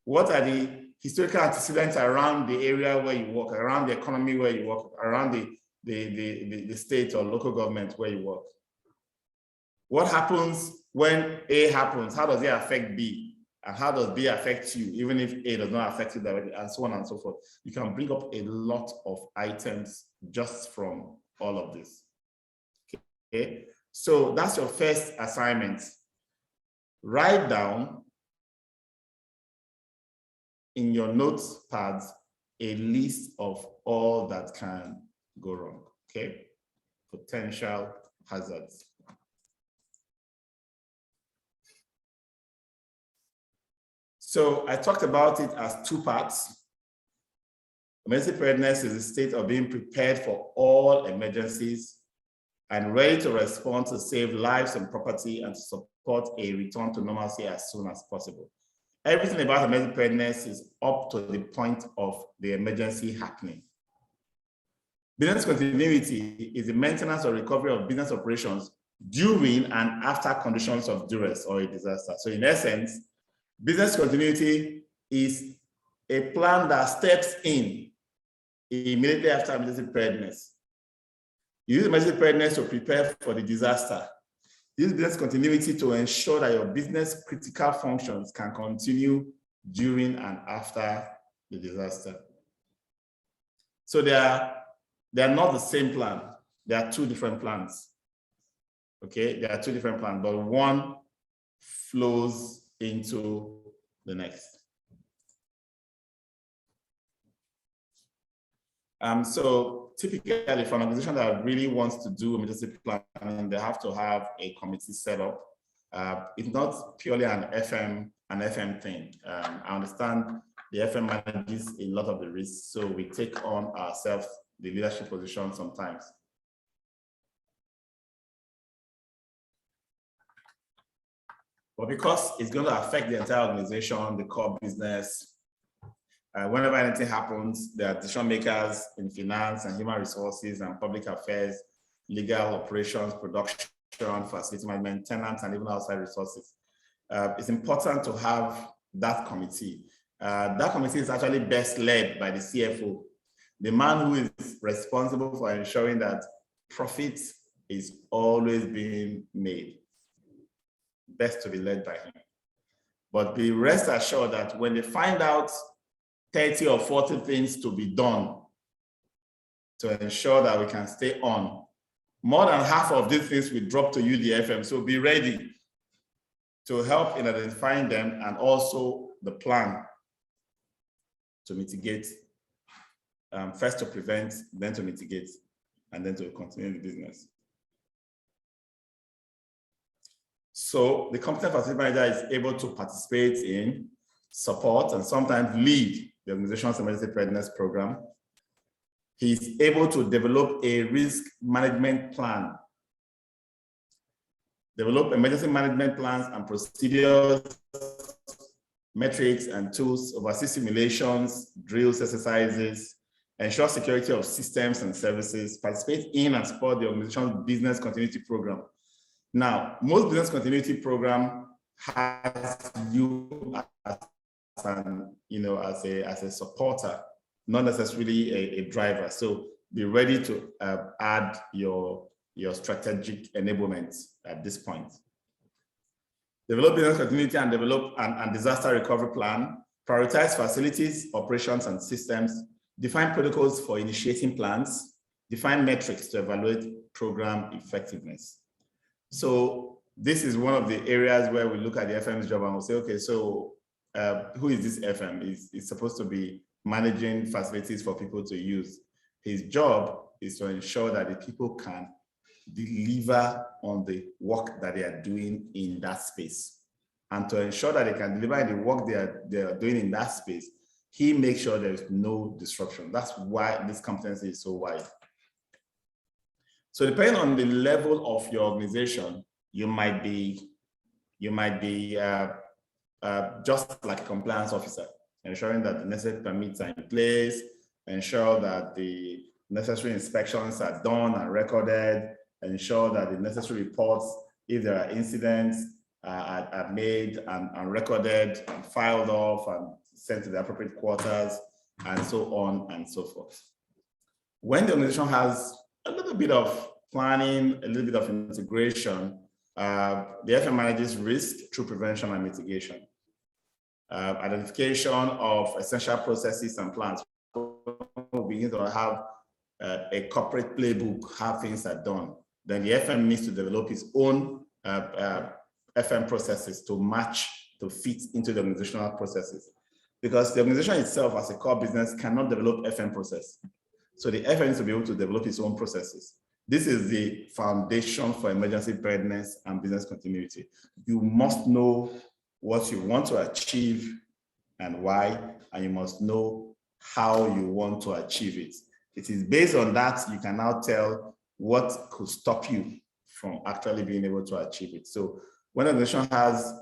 What are the historical antecedents around the area where you work, around the economy where you work, around the state or local government where you work? What happens when A happens? How does it affect B? And how does B affect you, even if A does not affect you directly, and so on and so forth? You can bring up a lot of items just from all of this. Okay, so that's your first assignment. Write down in your notepads a list of all that can go wrong, okay? Potential hazards. So I talked about it as 2 parts. Emergency preparedness is a state of being prepared for all emergencies and ready to respond to save lives and property and to support a return to normalcy as soon as possible. Everything about emergency preparedness is up to the point of the emergency happening. Business continuity is the maintenance or recovery of business operations during and after conditions of duress or a disaster. So in essence, business continuity is a plan that steps in immediately after emergency preparedness. You use emergency preparedness to prepare for the disaster. Use business continuity to ensure that your business critical functions can continue during and after the disaster. So they are not the same plan. There are 2 different plans. Okay, there are 2 different plans, but one flows into the next. So typically for an organization that really wants to do emergency planning, they have to have a committee set up. It's not purely an FM thing. I understand the FM manages a lot of the risks, so we take on ourselves the leadership position sometimes. But because it's going to affect the entire organization, the core business, whenever anything happens, there are decision makers in finance and human resources and public affairs, legal operations, production, facility management, tenants, and even outside resources. It's important to have that committee. That committee is actually best led by the CFO, the man who is responsible for ensuring that profit is always being made. Best to be led by him. But be rest assured that when they find out 30 or 40 things to be done to ensure that we can stay on, more than half of these things will drop to you, the FM. So be ready to help in identifying them and also the plan to mitigate, first to prevent, then to mitigate, and then to continue the business. So the competent facility manager is able to participate in, support, and sometimes lead the organization's emergency preparedness program. He's able to develop a risk management plan, develop emergency management plans and procedures, metrics and tools, oversee simulations, drills, exercises, ensure security of systems and services, participate in and support the organization's business continuity program. Now, most business continuity program has you as a supporter, not necessarily a driver. So be ready to add your strategic enablement at this point. develop business continuity and develop and disaster recovery plan, prioritize facilities, operations, and systems, define protocols for initiating plans, define metrics to evaluate program effectiveness. So this is one of the areas where we look at the FM's job and we'll say, okay, so who is this FM? He's supposed to be managing facilities for people to use. His job is to ensure that the people can deliver on the work that they are doing in that space. And to ensure that they can deliver the work they are doing in that space, he makes sure there is no disruption. That's why this competency is so wide. So depending on the level of your organization, you might be just like a compliance officer, ensuring that the necessary permits are in place, ensure that the necessary inspections are done and recorded, ensure that the necessary reports, if there are incidents, are made and recorded and filed off and sent to the appropriate quarters, and so on and so forth. When the organization has a little bit of planning, a little bit of integration, the FM manages risk through prevention and mitigation. Identification of essential processes and plans. We begin to have a corporate playbook, how things are done. Then the FM needs to develop its own FM processes to match, to fit into the organizational processes. Because the organization itself as a core business cannot develop FM process. So the FM needs to be able to develop its own processes. This is the foundation for emergency preparedness and business continuity. You must know what you want to achieve and why, and you must know how you want to achieve it. It is based on that you can now tell what could stop you from actually being able to achieve it. So when an organization has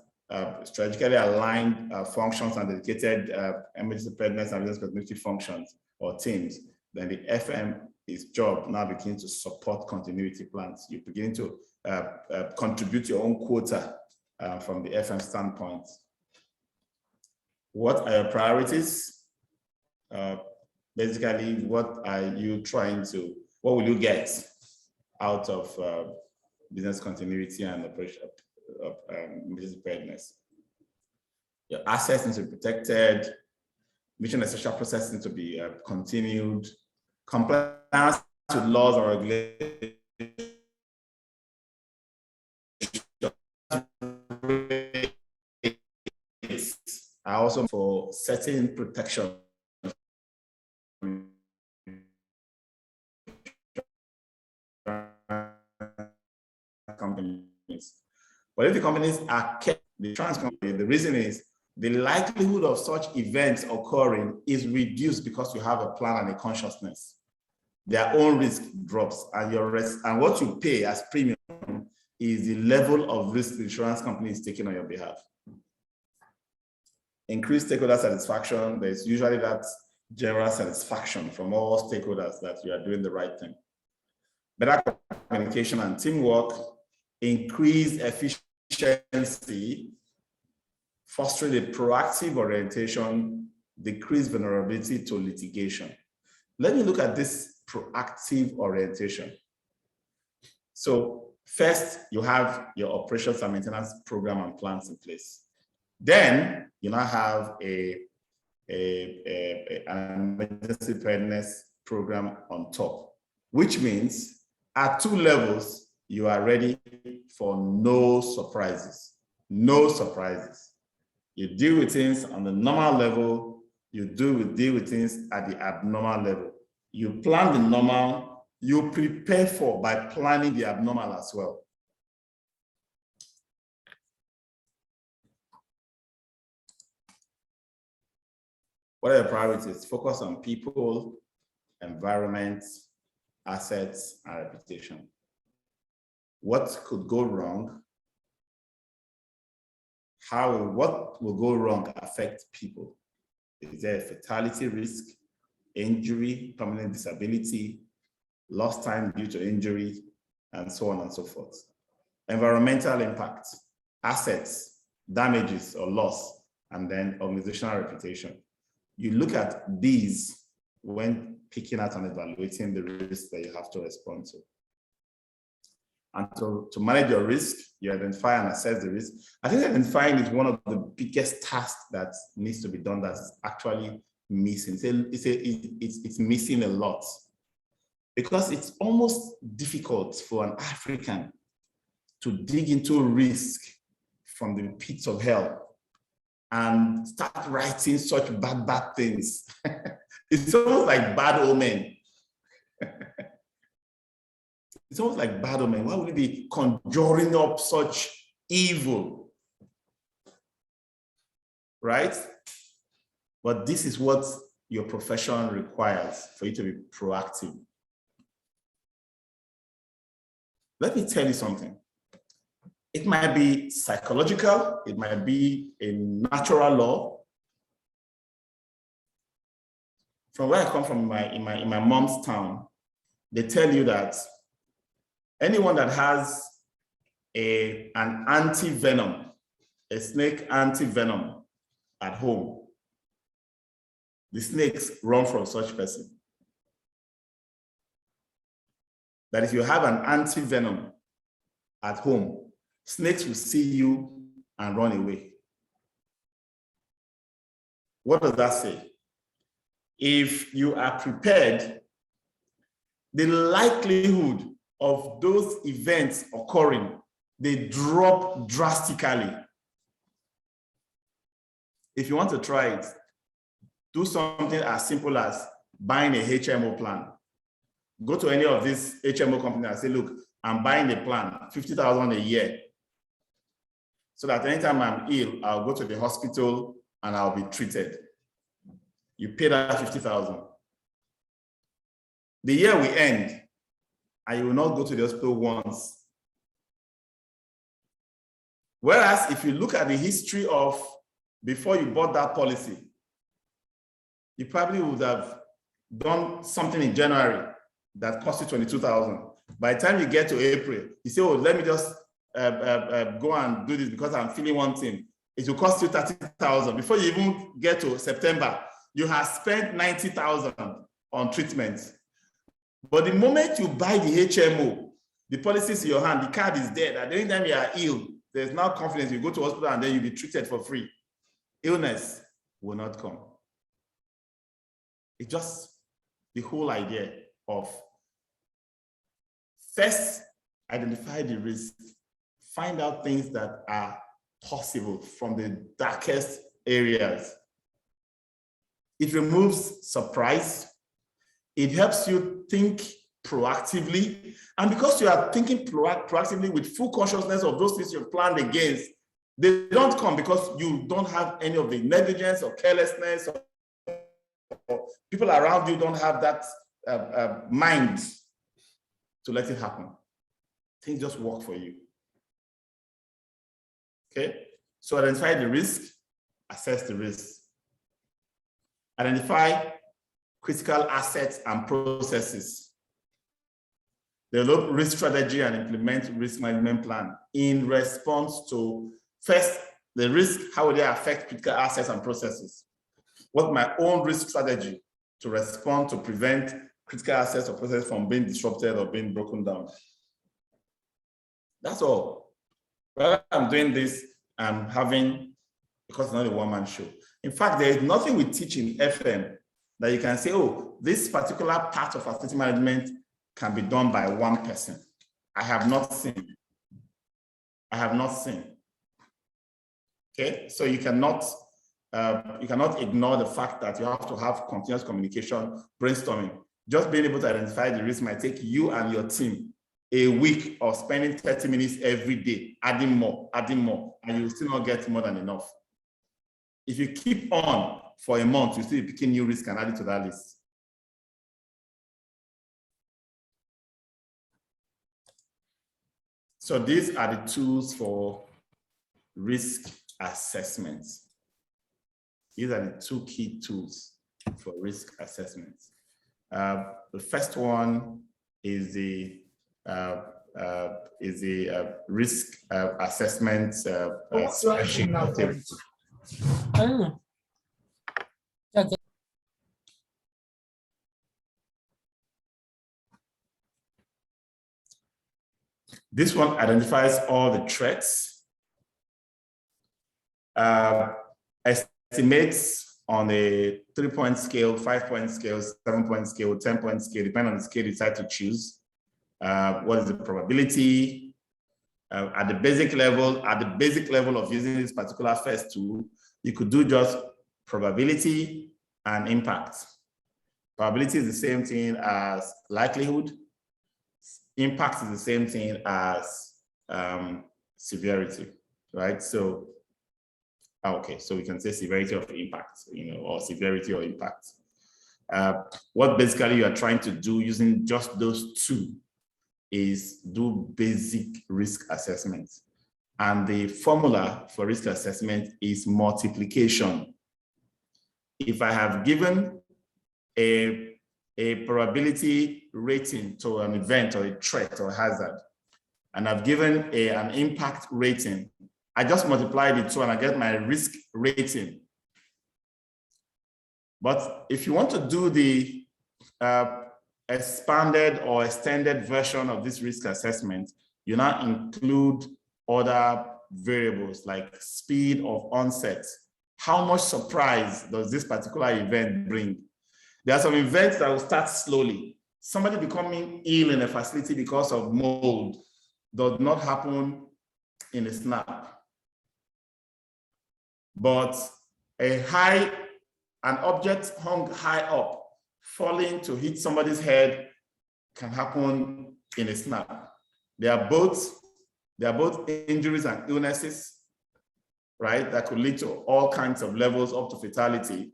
strategically aligned functions and dedicated emergency preparedness and business continuity functions or teams, then the FM's job now begins to support continuity plans. You begin to contribute your own quota from the FM standpoint. What are your priorities? Basically, what are you trying to, what will you get out of business continuity and operation business preparedness? Your assets need to be protected, mission essential processes need to be continued, compliance with laws or regulations are also for setting protection. Companies. But if the companies are kept, the trans company, the reason is the likelihood of such events occurring is reduced because you have a plan and a consciousness. Their own risk drops, and your risk, and what you pay as premium is the level of risk the insurance company is taking on your behalf. Increased stakeholder satisfaction, there's usually that general satisfaction from all stakeholders that you are doing the right thing. Better communication and teamwork, increased efficiency, fostering a proactive orientation, decreased vulnerability to litigation. Let me look at this proactive orientation. So first, you have your operations and maintenance program and plans in place. Then you now have an emergency preparedness program on top, which means at 2 levels, you are ready for no surprises. No surprises. You deal with things on the normal level, you deal with things at the abnormal level. You plan the normal, you prepare for by planning the abnormal as well. What are your priorities? Focus on people, environment, assets, and reputation. What could go wrong? What will go wrong affect people? Is there a fatality risk, injury, permanent disability, lost time due to injury, and so on and so forth? Environmental impact, assets, damages or loss, and then organizational reputation. You look at these when picking out and evaluating the risks that you have to respond to. And to manage your risk, you identify and assess the risk. I think identifying is one of the biggest tasks that needs to be done that's actually missing. It's missing a lot, because it's almost difficult for an African to dig into risk from the pits of hell and start writing such bad things. It's almost like bad omen. It's almost like bad omen. Why would we be conjuring up such evil? Right? But this is what your profession requires for you to be proactive. Let me tell you something. It might be psychological, it might be a natural law. From where I come from, in my mom's town, they tell you that anyone that has an anti-venom, a snake anti-venom at home, the snakes run from such person. That if you have an anti-venom at home, snakes will see you and run away. What does that say? If you are prepared, the likelihood of those events occurring, they drop drastically. If you want to try it, do something as simple as buying a HMO plan. Go to any of these HMO companies and say, look, I'm buying a plan, 50,000 a year. So that anytime I'm ill, I'll go to the hospital and I'll be treated. You pay that 50,000. The year will end, and you will not go to the hospital once. Whereas if you look at the history of before you bought that policy, you probably would have done something in January that cost you 22,000. By the time you get to April, you say, oh, let me just go and do this because I'm feeling one thing. It will cost you 30,000. Before you even get to September, you have spent 90,000 on treatment. But the moment you buy the HMO, the policy is in your hand, the card is there. At any time you are ill, there's now confidence. You go to hospital and then you'll be treated for free. Illness will not come. It's just the whole idea of first identify the risk, find out things that are possible from the darkest areas. It removes surprise. It helps you think proactively. And because you are thinking proactively with full consciousness of those things you've planned against, they don't come because you don't have any of the negligence or carelessness, or people around you don't have that mind to let it happen. Things just work for you. Okay? So identify the risk, assess the risk. Identify critical assets and processes. Develop risk strategy and implement risk management plan in response to, first, the risk, how will they affect critical assets and processes? What's my own risk strategy to respond to prevent critical assets or processes from being disrupted or being broken down? That's all. While I'm doing this, I'm having, because it's not a one-man show. In fact, there is nothing we teach in FM that you can say, oh, this particular part of facility management can be done by one person. I have not seen. I have not seen. Okay, so you cannot ignore the fact that you have to have continuous communication, brainstorming. Just being able to identify the risk might take you and your team a week of spending 30 minutes every day, adding more, and you will still not get more than enough. If you keep on for a month, you still be picking new risk and add it to that list. So these are the tools for risk assessment. These are the two key tools for risk assessment. The first one is the risk assessment spreadsheet. This one identifies all the threats, estimates on a 3-point scale, 5-point scale, 7-point scale, 10-point scale, depending on the scale you decide to choose. What is the probability? At the basic level of using this particular first tool, you could do just probability and impact. Probability is the same thing as likelihood. Impact is the same thing as severity, right? So, okay, so we can say severity of impact, or severity or impact. What basically you are trying to do using just those two is do basic risk assessment. And the formula for risk assessment is multiplication. If I have given a probability rating to an event or a threat or hazard, and I've given an impact rating, I just multiply the two and I get my risk rating. But if you want to do the expanded or extended version of this risk assessment, you now include other variables like speed of onset. How much surprise does this particular event bring? There are some events that will start slowly. Somebody becoming ill in a facility because of mold does not happen in a snap. But an object hung high up, falling to hit somebody's head can happen in a snap. They are both injuries and illnesses, right? That could lead to all kinds of levels up to fatality,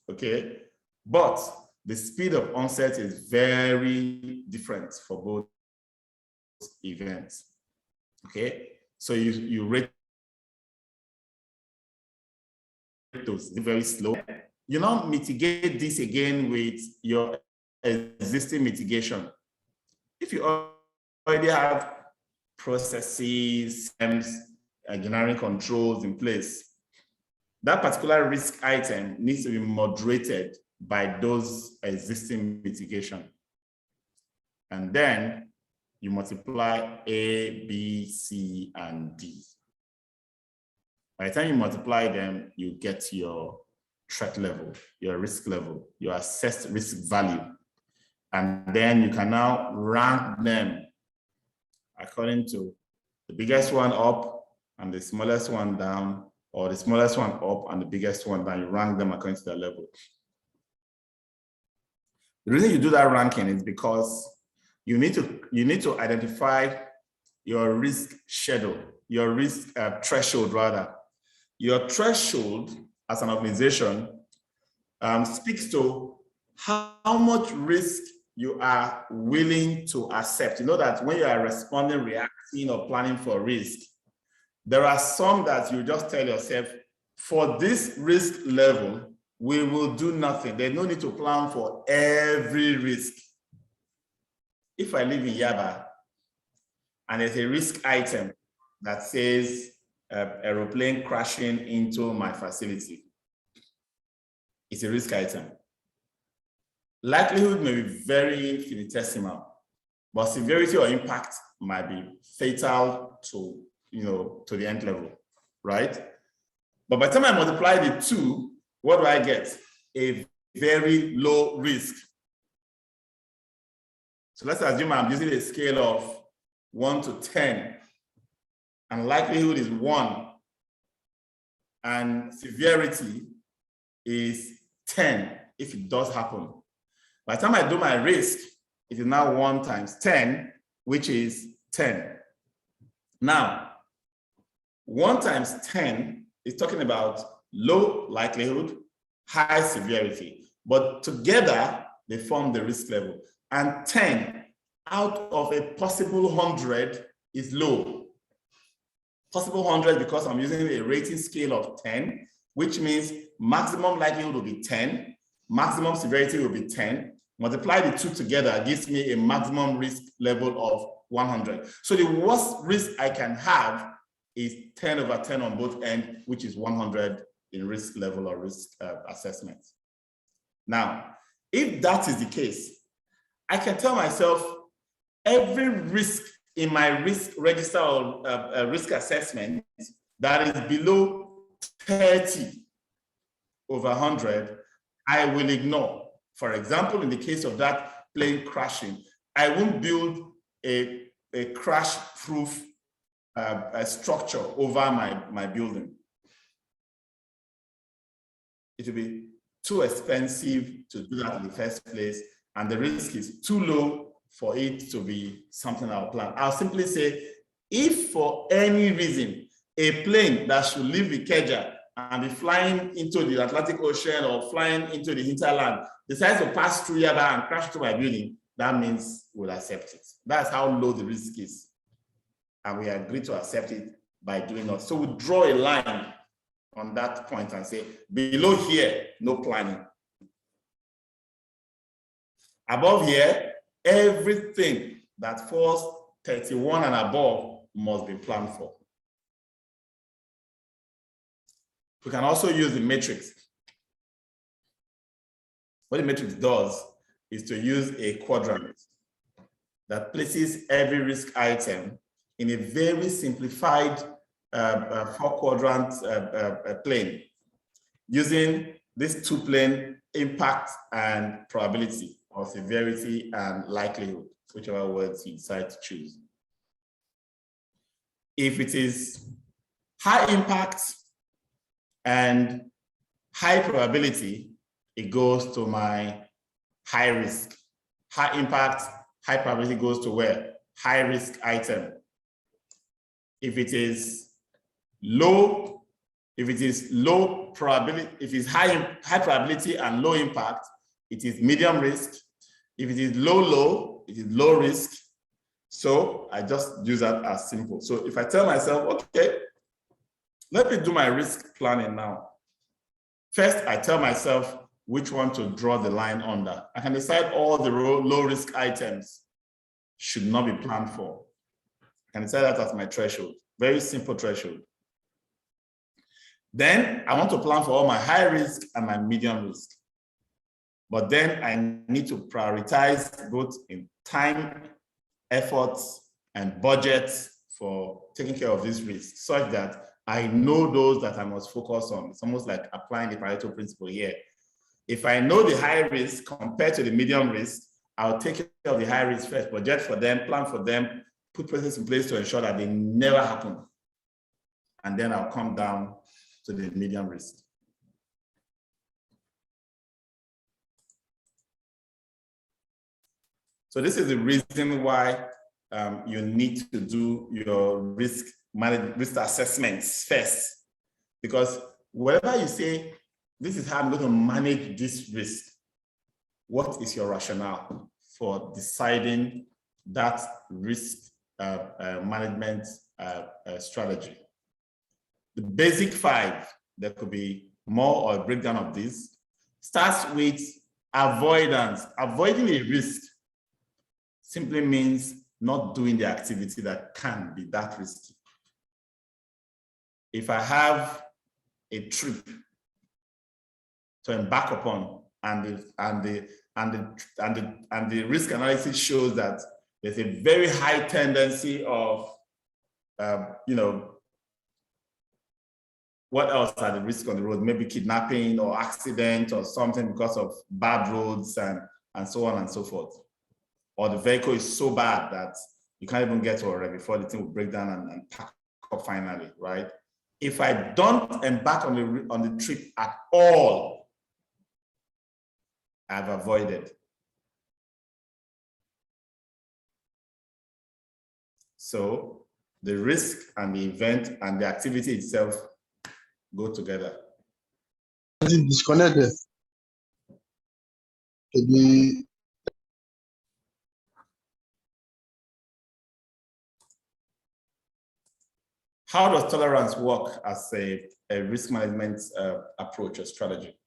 okay? But the speed of onset is very different for both events, okay? So you rate those very slow. You now mitigate this again with your existing mitigation. If you already have processes, engineering controls in place, that particular risk item needs to be moderated by those existing mitigation. And then you multiply A, B, C, and D. By the time you multiply them, you get your threat level, your risk level, your assessed risk value. And then you can now rank them according to the biggest one up and the smallest one down, or the smallest one up and the biggest one down. You rank them according to their level. The reason you do that ranking is because you need to identify your risk schedule, your risk threshold rather. Your threshold as an organization speaks to how much risk you are willing to accept. You know that when you are responding, reacting, or planning for risk, there are some that you just tell yourself, for this risk level, we will do nothing. There's no need to plan for every risk. If I live in Yaba and there's a risk item that says aeroplane crashing into my facility, it's a risk item. Likelihood may be very infinitesimal, but severity or impact might be fatal to, to the end level, right? But by the time I multiply the two, what do I get? A very low risk. So let's assume I'm using a scale of 1 to 10, and likelihood is 1, and severity is 10 if it does happen. By the time I do my risk, it is now 1 times 10, which is 10. Now, 1 times 10 is talking about low likelihood, high severity, but together they form the risk level. And 10 out of a possible 100 is low. Possible 100 because I'm using a rating scale of 10, which means maximum likelihood will be 10, maximum severity will be 10. Multiply the two together gives me a maximum risk level of 100. So the worst risk I can have is 10 over 10 on both ends, which is 100 in risk level or risk assessment. Now, if that is the case, I can tell myself every risk in my risk register or risk assessment that is below 30 over 100, I will ignore. For example, in the case of that plane crashing, I won't build a crash-proof structure over my building. It will be too expensive to do that in the first place, and the risk is too low for it to be something I'll plan. I'll simply say, if for any reason a plane that should leave Ikeja and be flying into the Atlantic Ocean or flying into the hinterland decides to pass through Yaba and crash to my building, that means we'll accept it. That's how low the risk is. And we agree to accept it by doing that. So we draw a line on that point and say, below here, no planning. Above here, everything that falls 31 and above must be planned for. We can also use the matrix. What the matrix does is to use a quadrant that places every risk item in a very simplified 4-quadrant plane using this 2-plane impact and probability or severity and likelihood, whichever words you decide to choose. If it is high impact and high probability, it goes to my high risk. High impact, high probability goes to where? High risk item. If it is low, probability, if it's high probability and low impact, it is medium risk. If it is low, it is low risk. So I just use that as simple. So if I tell myself, okay, let me do my risk planning now. First, I tell myself which one to draw the line under. I can decide all the low risk items should not be planned for. I can decide that as my threshold. Very simple threshold. Then I want to plan for all my high risk and my medium risk. But then I need to prioritize both in time, efforts, and budget for taking care of these risks, such that I know those that I must focus on. It's almost like applying the Pareto principle here. If I know the high risk compared to the medium risk, I'll take care of the high risk first, budget for them, plan for them, put processes in place to ensure that they never happen. And then I'll come down to the medium risk. So this is the reason why you need to do your risk assessments first. Because wherever you say, this is how I'm going to manage this risk, what is your rationale for deciding that risk management strategy? The basic 5, there could be more or a breakdown of this, starts with avoidance. Avoiding a risk simply means not doing the activity that can be that risky. If I have a trip to embark upon and the risk analysis shows that there's a very high tendency of, what else are the risks on the road? Maybe kidnapping or accident or something because of bad roads and so on and so forth. Or the vehicle is so bad that you can't even get to it before the thing will break down and pack up finally, right? If I don't embark on the trip at all, I've avoided. So the risk and the event and the activity itself go together.
Disconnected.
How does tolerance work as a risk management approach or strategy?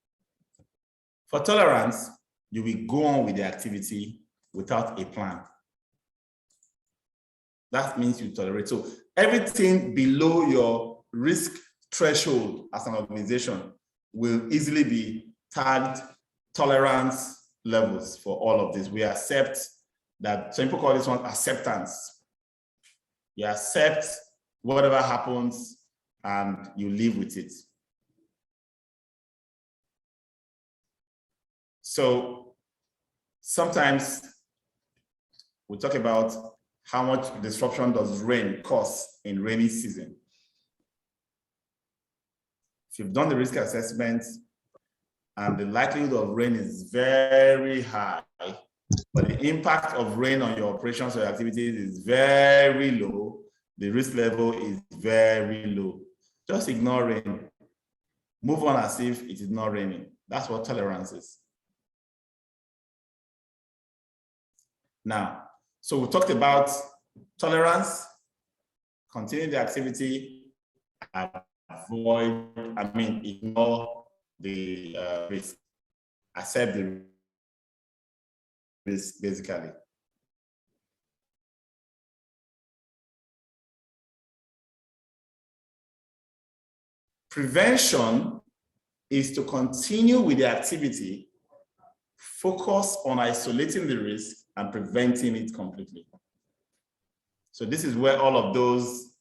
For tolerance, you will go on with the activity without a plan. That means you tolerate. So everything below your risk threshold as an organization will easily be tagged tolerance levels for all of this. We accept that, some people call this one acceptance. You accept whatever happens and you live with it. So sometimes we talk about how much disruption does rain cause in rainy season. If you've done the risk assessment and the likelihood of rain is very high, but the impact of rain on your operations or activities is very low, the risk level is very low. Just ignore rain. Move on as if it is not raining. That's what tolerance is. Now, so we talked about tolerance, continue the activity, ignore the risk, accept the risk, basically. Prevention is to continue with the activity, focus on isolating the risk and preventing it completely. So this is where all of those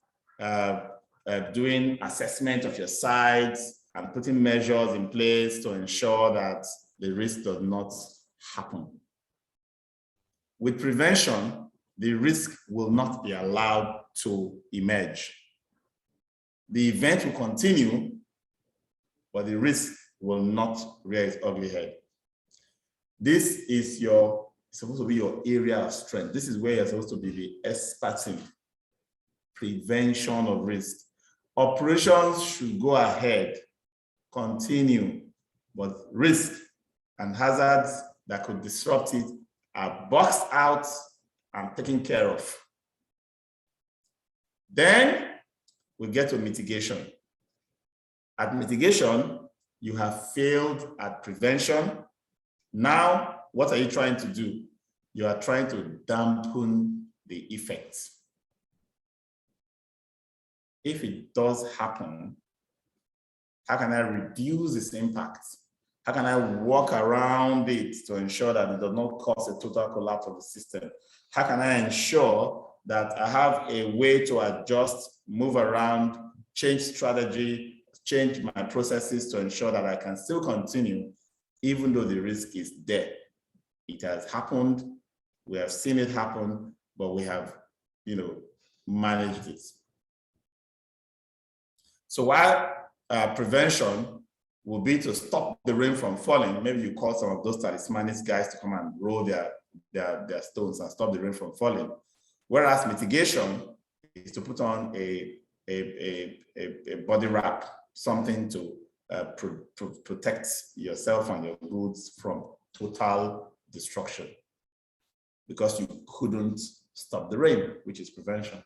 doing assessment of your sites and putting measures in place to ensure that the risk does not happen. With prevention, the risk will not be allowed to emerge. The event will continue, but the risk will not rear its ugly head. This is supposed to be your area of strength. This is where you're supposed to be the expert in prevention of risk. Operations should go ahead, continue, but risk and hazards that could disrupt it are boxed out and taken care of. Then we get to mitigation. At mitigation, you have failed at prevention. Now, what are you trying to do? You are trying to dampen the effects. If it does happen, how can I reduce its impact? How can I work around it to ensure that it does not cause a total collapse of the system? How can I ensure that I have a way to adjust, move around, change strategy, change my processes to ensure that I can still continue even though the risk is there? It has happened, we have seen it happen, but we have, managed it. So while prevention will be to stop the rain from falling, maybe you call some of those talismanic guys to come and roll their stones and stop the rain from falling. Whereas mitigation is to put on a body wrap, something to protect yourself and your goods from total destruction, because you couldn't stop the rain, which is prevention.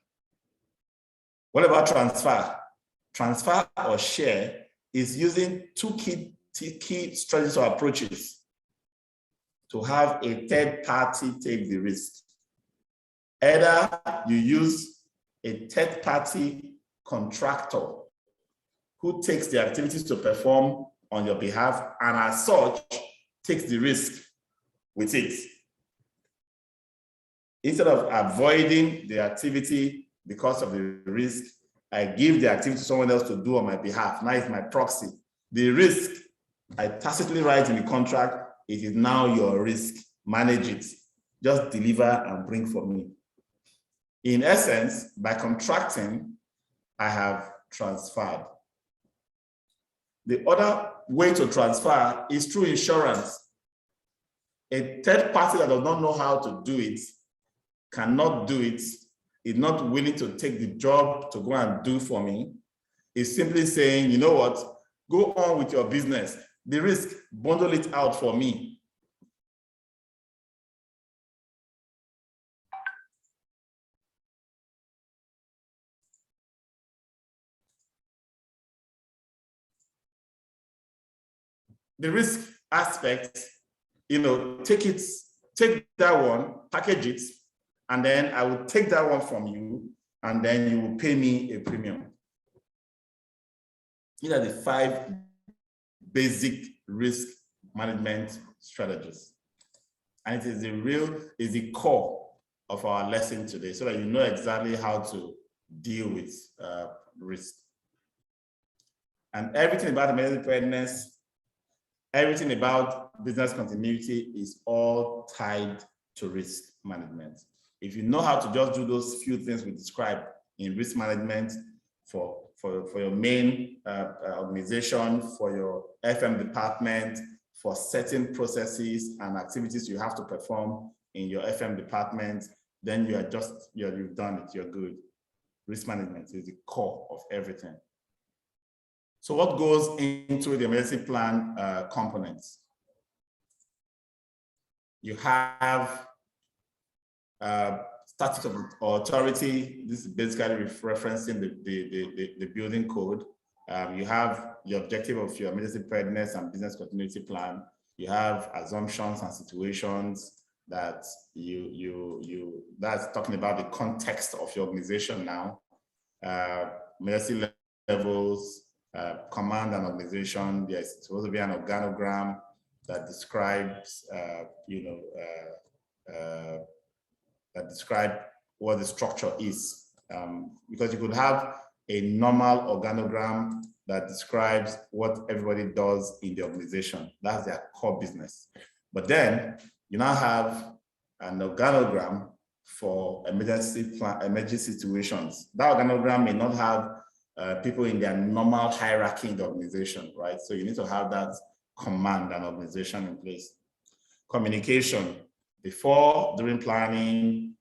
What about transfer? Transfer or share is using two key strategies or approaches to have a third party take the risk. Either you use a third party contractor who takes the activities to perform on your behalf and as such takes the risk with it. Instead of avoiding the activity because of the risk, I give the activity to someone else to do on my behalf. Now it's my proxy. The risk, I tacitly write in the contract, it is now your risk. Manage it. Just deliver and bring for me. In essence, by contracting, I have transferred. The other way to transfer is through insurance. A third party that does not know how to do it, cannot do it, is not willing to take the job to go and do for me, is simply saying, you know what, go on with your business. The risk, bundle it out for me. The risk aspect, take that one, package it, and then I will take that one from you, and then you will pay me a premium. These are the 5 basic risk management strategies. And it is the core of our lesson today so that you know exactly how to deal with risk. And everything about emergency preparedness, everything about business continuity is all tied to risk management. If you know how to just do those few things we described in risk management for your main organization, for your FM department, for certain processes and activities you have to perform in your FM department, then you've done it, you're good. Risk management is the core of everything. So what goes into the emergency plan components? You have statute of authority. This is basically referencing the building code. You have the objective of your emergency preparedness and business continuity plan. You have assumptions and situations that that's talking about the context of your organization now. Emergency levels, command and organization. There's supposed to be an organogram that describes, that describe what the structure is. Because you could have a normal organogram that describes what everybody does in the organization. That's their core business. But then you now have an organogram for emergency situations. That organogram may not have people in their normal hierarchy in the organization, right? So you need to have that command and organization in place. Communication, before, during planning,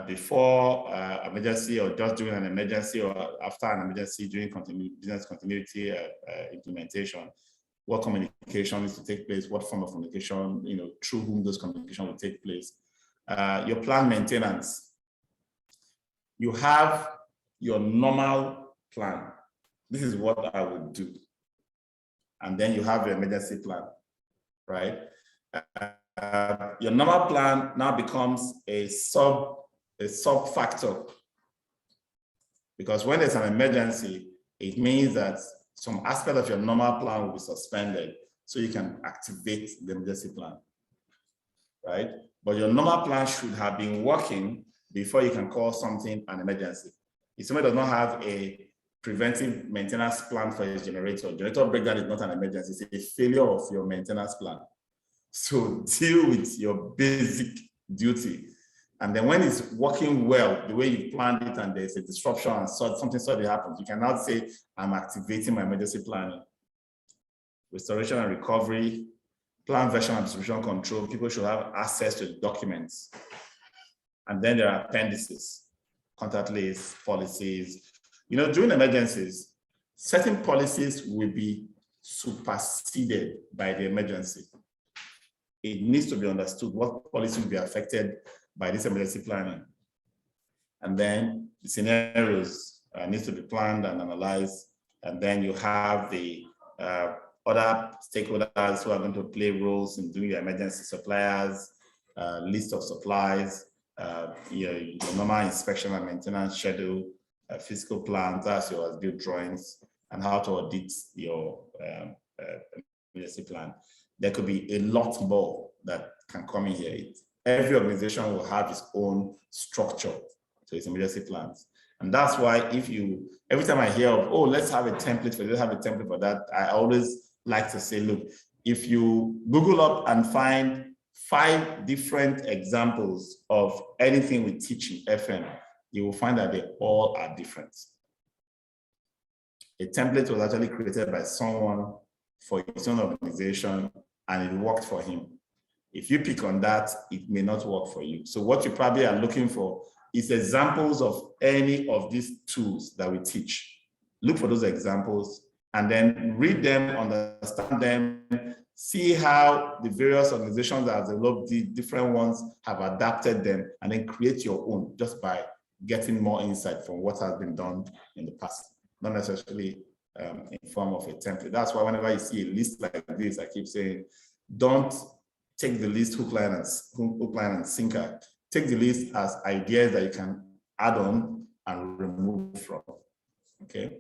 before emergency, or just during an emergency, or after an emergency during business continuity implementation. What communication needs to take place, what form of communication, through whom those communication will take place. Your plan maintenance. You have your normal plan. This is what I would do. And then you have your emergency plan, right? Your normal plan now becomes a sub factor, because when there's an emergency, it means that some aspect of your normal plan will be suspended so you can activate the emergency plan, right? But your normal plan should have been working before you can call something an emergency. If somebody does not have a preventive maintenance plan for his generator breakdown is not an emergency, it's a failure of your maintenance plan. So deal with your basic duty. And then when it's working well, the way you planned it, and there's a disruption and something suddenly happens, you cannot say, I'm activating my emergency planning. Restoration and recovery, plan version and distribution control, people should have access to the documents. And then there are appendices, contact lists, policies. During emergencies, certain policies will be superseded by the emergency. It needs to be understood what policy will be affected by this emergency planning. And then the scenarios need to be planned and analyzed. And then you have the other stakeholders who are going to play roles in doing your emergency suppliers, list of supplies, your normal inspection and maintenance schedule, physical plans, as your as-built drawings, and how to audit your emergency plan. There could be a lot more that can come in here. Every organization will have its own structure to its emergency plans. And that's why every time I hear of, oh, let's have a template for this, have a template for that, I always like to say, look, if you Google up and find 5 different examples of anything we teach in FM, you will find that they all are different. A template was actually created by someone for his own organization, and it worked for him. If you pick on that, it may not work for you. So what you probably are looking for is examples of any of these tools that we teach. Look for those examples and then read them, understand them, see how the various organizations that have developed the different ones have adapted them, and then create your own just by getting more insight from what has been done in the past, not necessarily in form of a template. That's why whenever you see a list like this, I keep saying, don't take the list hook, line, and sinker. Take the list as ideas that you can add on and remove from, okay?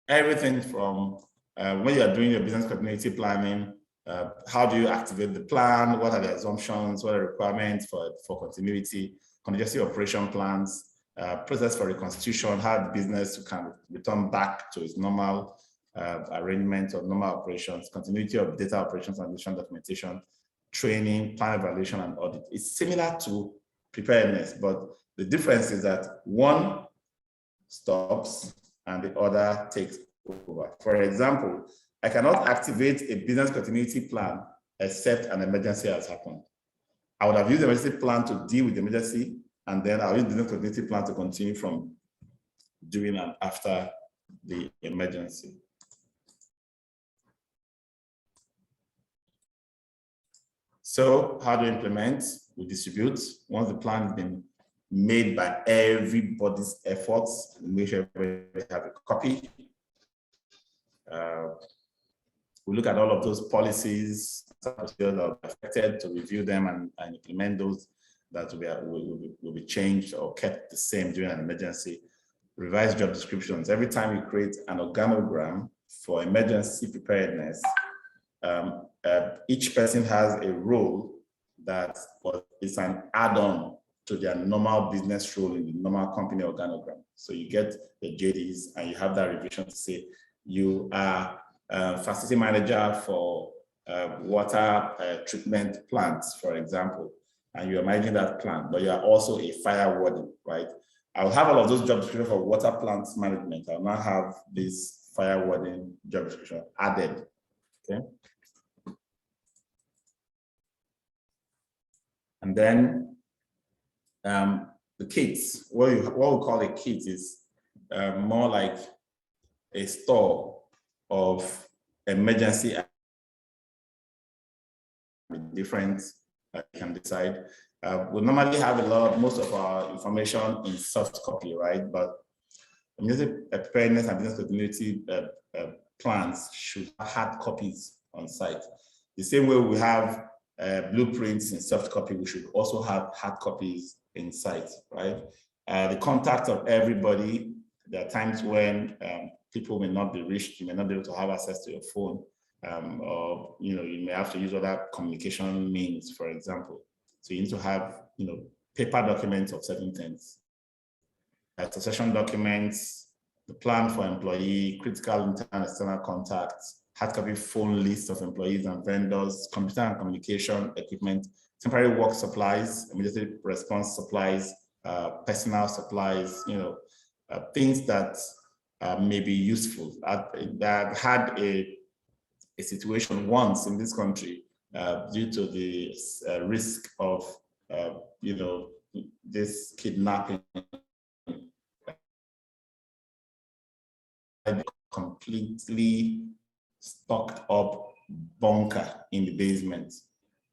Everything from when you are doing your business continuity planning, how do you activate the plan? What are the assumptions? What are the requirements for continuity? Contingency operation plans, process for reconstitution, how the business can return back to its normal arrangement or normal operations, continuity of data operations and documentation, training, plan evaluation, and audit. It's similar to preparedness, but the difference is that one stops and the other takes over. For example, I cannot activate a business continuity plan except an emergency has happened. I would have used the emergency plan to deal with the emergency, and then I'll use the business continuity plan to continue from during and after the emergency. So how do we implement? We distribute. Once the plan has been made by everybody's efforts, we make sure everybody have a copy. We look at all of those policies that are affected to review them and implement those that will be changed or kept the same during an emergency. Revise job descriptions. Every time you create an organogram for emergency preparedness, each person has a role that is an add-on to their normal business role in the normal company organogram. So you get the JDs and you have that revision to say you are facility manager for water treatment plants, for example, and you are managing that plant, but you are also a fire warden, right? I'll have all of those job descriptions for water plants management. I'll now have this fire warden job description added, okay? And then the kits, what we call a kit is more like a store of emergency different, you can decide. We normally have most of our information in soft copy, right? But emergency preparedness and business continuity plans should have hard copies on site. The same way we have blueprints in soft copy, we should also have hard copies in site, right? The contact of everybody. There are times when people may not be reached, you may not be able to have access to your phone, or you may have to use other communication means, for example. So you need to have paper documents of certain things, succession documents, the plan for employee, critical internal and external contacts, hard copy phone list of employees and vendors, computer and communication equipment, temporary work supplies, emergency response supplies, personal supplies, things that may be useful. I've had a situation once in this country due to the risk of, this kidnapping. Completely stocked up bunker in the basement.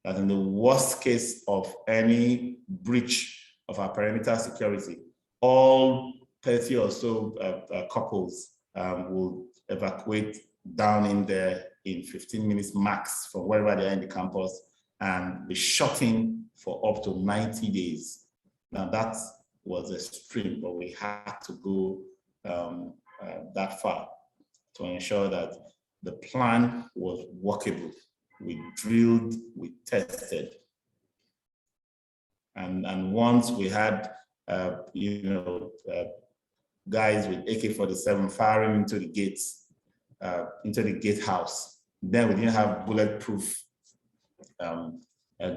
That in the worst case of any breach of our perimeter security, all 30 or so couples will evacuate down in there in 15 minutes max from wherever they are in the campus and be shut in for up to 90 days. Now that was extreme, but we had to go that far to ensure that the plan was workable. We drilled, we tested. And once we had, guys with AK-47 firing into the gates, into the gatehouse. Then we didn't have bulletproof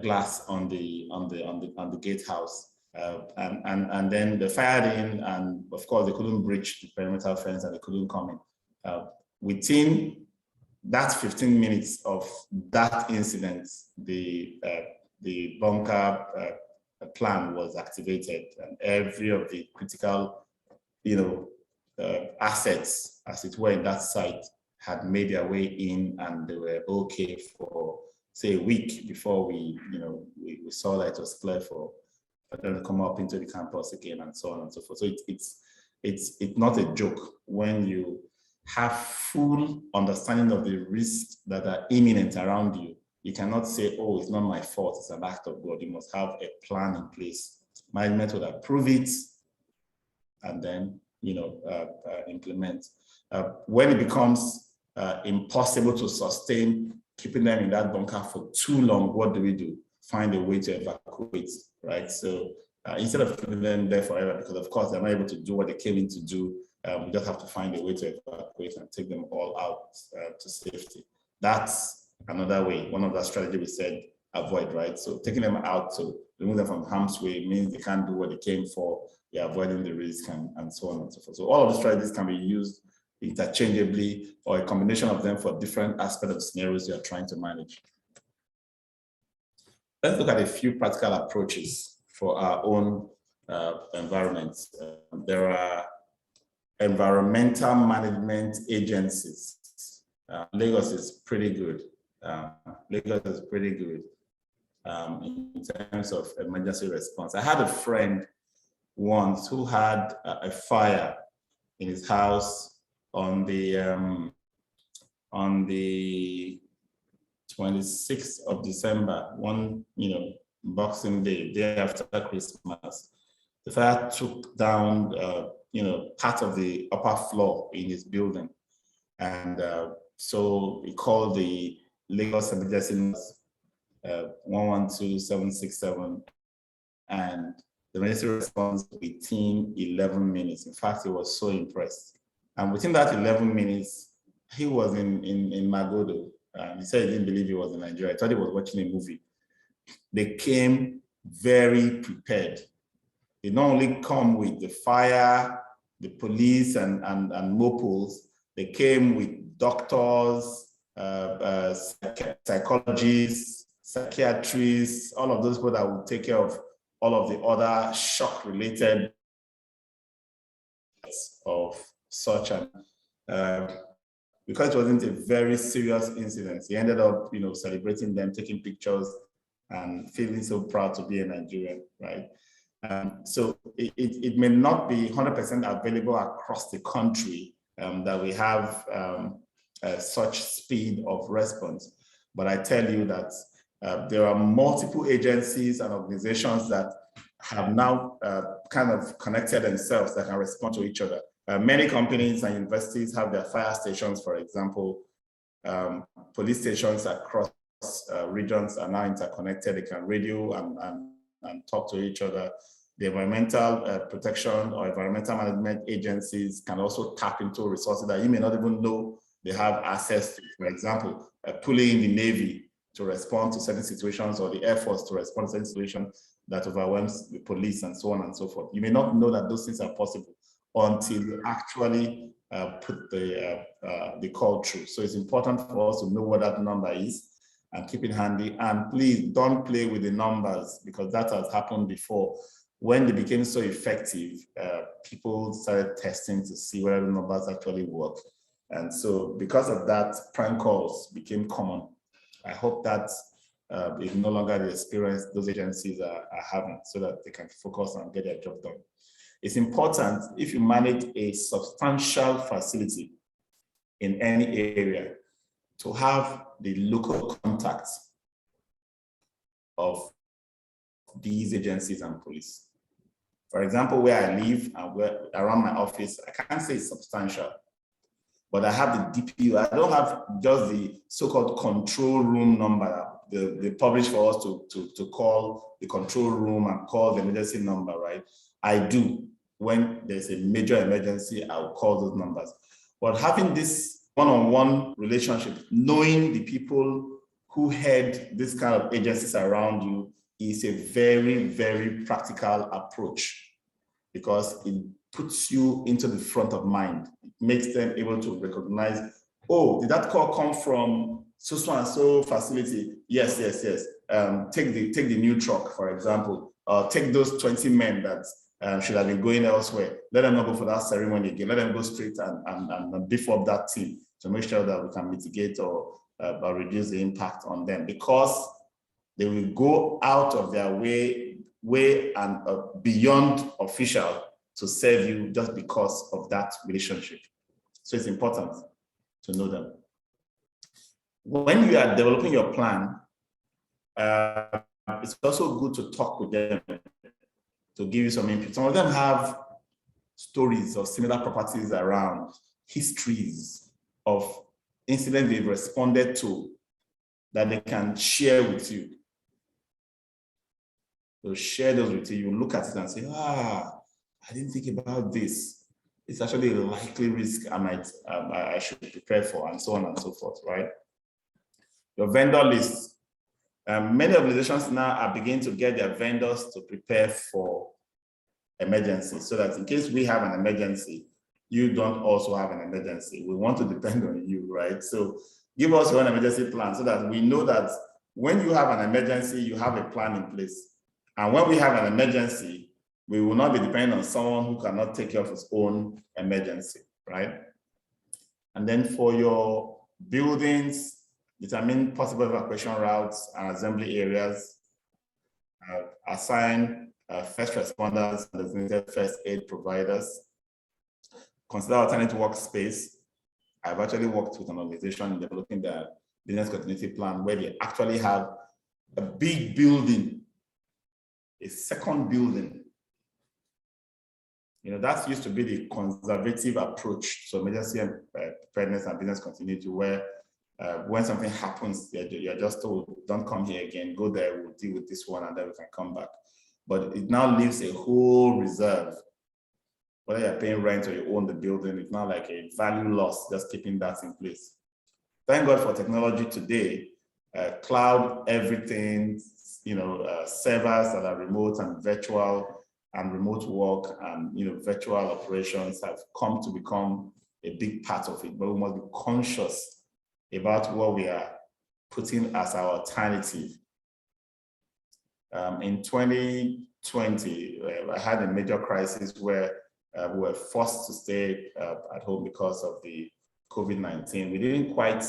glass on the gatehouse. And then they fired in, and of course they couldn't breach the perimeter fence and they couldn't come in. Within that 15 minutes of that incident, the bunker plan was activated, and every of the critical, assets, as it were, in that site had made their way in, and they were okay for, say, a week before we saw that it was clear for them to come up into the campus again, and so on and so forth. So it's not a joke when you have full understanding of the risks that are imminent around you. You cannot say, oh, it's not my fault, it's an act of God. You must have a plan in place. Management will approve it and then, implement. When it becomes impossible to sustain keeping them in that bunker for too long, what do? Find a way to evacuate, right? So instead of keeping them there forever, because of course they're not able to do what they came in to do, we just have to find a way to evacuate and take them all out to safety. That's another way. One of the strategies we said avoid, right? So taking them out to remove them from harm's way means they can't do what they came for. They're avoiding the risk and so on and so forth. So all of the strategies can be used interchangeably or a combination of them for different aspects of scenarios you're trying to manage. Let's look at a few practical approaches for our own environments. There are environmental management agencies. Lagos is pretty good. Lagos is pretty good in terms of emergency response. I had a friend once who had a fire in his house on the 26th of December, Boxing Day, day after Christmas. The fire took down, part of the upper floor in his building. And so he called the Lagos emergency 112-767, and the emergency response within 11 minutes. In fact, he was so impressed. And within that 11 minutes, he was in Magodo. He said he didn't believe he was in Nigeria. I thought he was watching a movie. They came very prepared. They not only come with the fire, the police and mobiles, they came with doctors, psychologists, psychiatrists, all of those people that will take care of all of the other shock-related of such. And because it wasn't a very serious incident, he ended up, celebrating them, taking pictures, and feeling so proud to be a Nigerian, right? So it may not be 100% available across the country that we have such speed of response. But I tell you that there are multiple agencies and organizations that have now kind of connected themselves that can respond to each other. Many companies and universities have their fire stations, for example. Police stations across regions are now interconnected. They can radio and talk to each other. The environmental protection or environmental management agencies can also tap into resources that you may not even know they have access to. For example, pulling in the Navy to respond to certain situations, or the Air Force to respond to certain situations that overwhelms the police, and so on and so forth. You may not know that those things are possible until you actually put the call through. So it's important for us to know what that number is and keep it handy. And please don't play with the numbers, because that has happened before. When they became so effective, people started testing to see whether the numbers actually work. And so because of that, prank calls became common. I hope that is no longer the experience those agencies are having, so that they can focus and get their job done. It's important, if you manage a substantial facility in any area, to have the local contacts of these agencies and police. For example, where I live and around my office, I can't say it's substantial, but I have the DPU. I don't have just the so-called control room number they publish for us to call the control room and call the emergency number, right? I do. When there's a major emergency, I'll call those numbers. But having this one-on-one relationship, knowing the people who head this kind of agencies around you, is a very, very practical approach, because it puts you into the front of mind. It makes them able to recognize, oh, did that call come from so and so facility? Yes. Take the new truck, for example, or take those 20 men that should have been going elsewhere. Let them not go for that ceremony again. Let them go straight and beef up that team to make sure that we can mitigate or reduce the impact on them, because they will go out of their way and beyond official to serve you just because of that relationship. So it's important to know them. When you are developing your plan, it's also good to talk with them to give you some input. Some of them have stories of similar properties around, histories of incidents they've responded to that they can share with you. So share those with you. You look at it and say, I didn't think about this. It's actually a likely risk I should prepare for, and so on and so forth, right? Your vendor list. Many organizations now are beginning to get their vendors to prepare for emergencies, so that in case we have an emergency, you don't also have an emergency. We want to depend on you, right? So give us your own emergency plan so that we know that when you have an emergency, you have a plan in place. And when we have an emergency, we will not be dependent on someone who cannot take care of his own emergency, right? And then for your buildings, determine possible evacuation routes and assembly areas, assign first responders and designated first aid providers, consider alternate workspace. I've actually worked with an organization in developing the business continuity plan where they actually have a big building, a second building. You know, that used to be the conservative approach to emergency preparedness and business continuity, where when something happens, you're just told, don't come here again, go there, we'll deal with this one, and then we can come back. But it now leaves a whole reserve. Whether you're paying rent or you own the building, it's not like a value loss, just keeping that in place. Thank God for technology today, cloud everything, servers that are remote and virtual, and remote work and virtual operations have come to become a big part of it, but we must be conscious about what we are putting as our alternative. In 2020, I had a major crisis where we were forced to stay at home because of the COVID-19. We didn't quite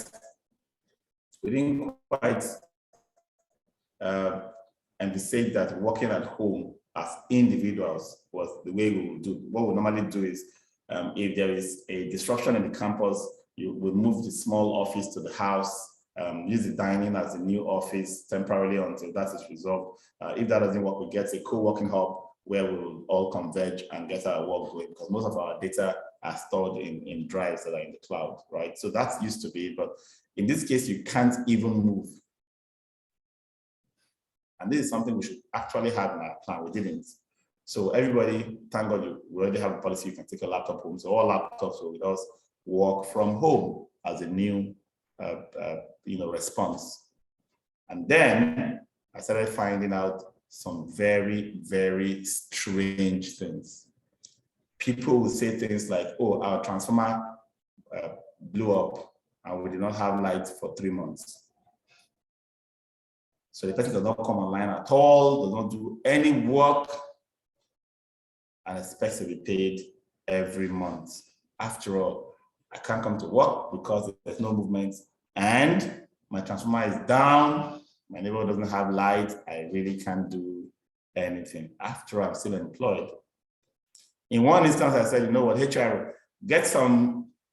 envisage that working at home as individuals was the way we would do. What we normally do is, if there is a disruption in the campus, you will move the small office to the house, use the dining as a new office temporarily until that is resolved. If that doesn't work, we get a co-working hub where we will all converge and get our work going, because most of our data are stored in drives that are in the cloud, right? So that used to be, but in this case, you can't even move. And this is something we should actually have in our plan. We didn't. So everybody, thank God, we already have a policy. You can take a laptop home. So all laptops will with us work from home as a new, response. And then I started finding out some very, very strange things. People will say things like, "Oh, our transformer blew up and we did not have light for 3 months." So the person does not come online at all, does not do any work, and expects to be paid every month. After all, I can't come to work because there's no movement, and my transformer is down, my neighbor doesn't have light, I really can't do anything. After all, I'm still employed. In one instance, I said, you know what, HR,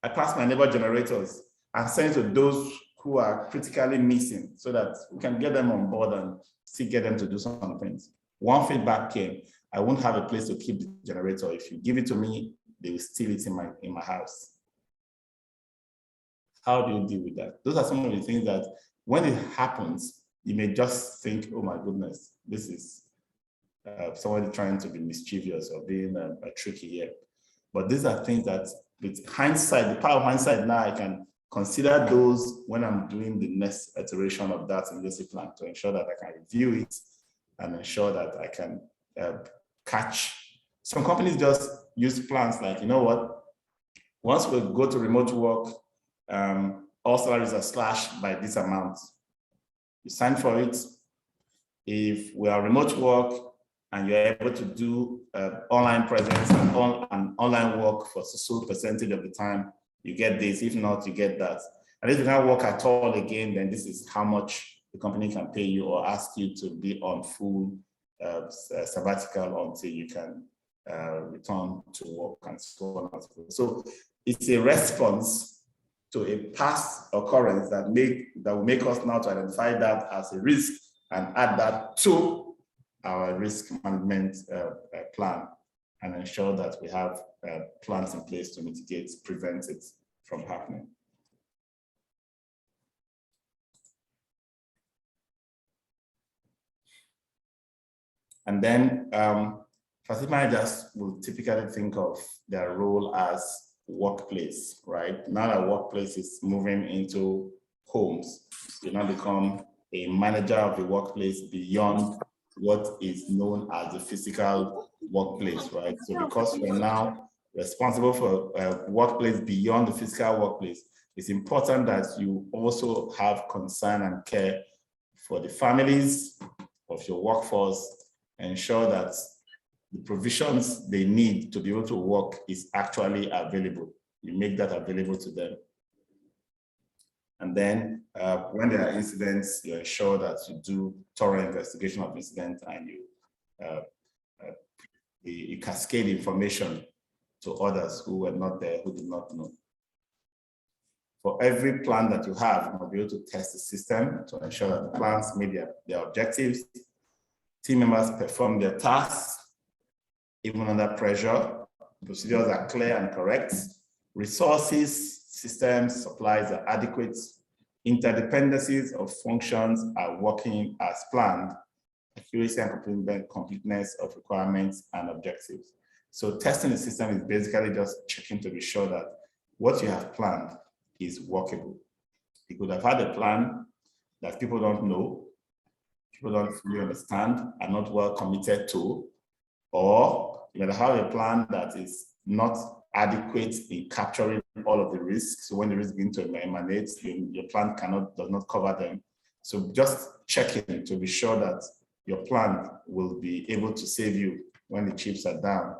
I passed my neighbor generators and send to those who are critically missing so that we can get them on board and still get them to do some things. One feedback came, I won't have a place to keep the generator. If you give it to me, they will steal it in my house. How do you deal with that? Those are some of the things that when it happens, you may just think, oh my goodness, this is somebody trying to be mischievous or being tricky here. But these are things that with hindsight, the power of hindsight now, I can consider those when I'm doing the next iteration of that emergency plan to ensure that I can review it and ensure that I can catch. Some companies just use plans like, you know what, once we go to remote work, all salaries are slashed by this amount. You sign for it. If we are remote work and you're able to do online presence and online work for so percentage of the time, you get this. If not, you get that. And if you can't work at all again, then this is how much the company can pay you or ask you to be on full sabbatical until you can return to work and so on and so forth. So it's a response to a past occurrence that will make us now to identify that as a risk and add that to our risk management plan and ensure that we have plans in place to mitigate, prevent it from happening. And then facility managers will typically think of their role as workplace, right? Now that workplace is moving into homes, you now become a manager of the workplace beyond what is known as the physical workplace, right? So because we're now responsible for a workplace beyond the physical workplace, it's important that you also have concern and care for the families of your workforce, ensure that the provisions they need to be able to work is actually available. You make that available to them. And then when there are incidents, you ensure that you do thorough investigation of incidents and you cascade information to others who were not there, who did not know. For every plan that you have, you will be able to test the system to ensure that the plans meet their objectives. Team members perform their tasks, even under pressure. Procedures are clear and correct. Resources, systems, supplies are adequate. Interdependencies of functions are working as planned. Accuracy and completeness of requirements and objectives. So testing the system is basically just checking to be sure that what you have planned is workable. You could have had a plan that people don't know, people don't fully understand, are not well committed to, or you may have a plan that is not adequate in capturing all of the risks. So when the risks begin to emanate, your plan does not cover them. So just checking to be sure that your plan will be able to save you when the chips are down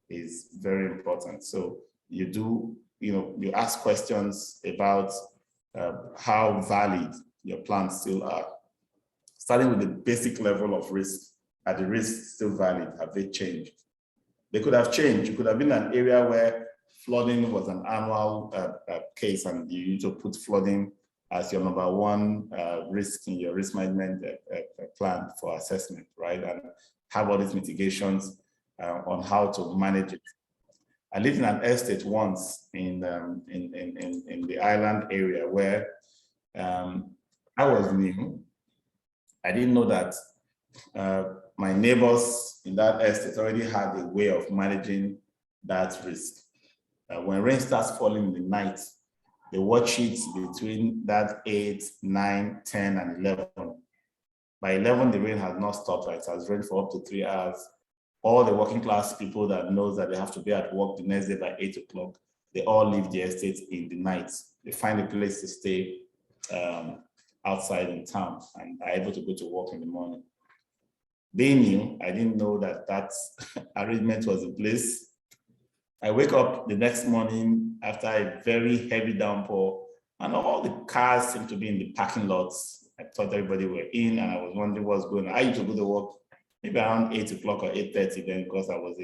is very important. So you do, you ask questions about how valid your plans still are. Starting with the basic level of risk. Are the risks still valid? Have they changed? They could have changed. You could have been an area where flooding was an annual case and you need to put flooding as your number one risk in your risk management plan for assessment, right? And have all these mitigations on how to manage it. I lived in an estate once in the island area where I was new. I didn't know that my neighbors in that estate already had a way of managing that risk. When rain starts falling in the night, they watch it between that 8, 9, 10, and 11. By 11, the rain has not stopped, right? It has rained for up to 3 hours. All the working class people that knows that they have to be at work the next day by 8 o'clock, they all leave the estate in the night. They find a place to stay outside in town and are able to go to work in the morning. Being new, I didn't know that that arrangement was in place. I wake up the next morning after a very heavy downpour and all the cars seem to be in the parking lots. I thought everybody were in and I was wondering what's going on. I used to go to work maybe around 8 o'clock or 8:30 then because I was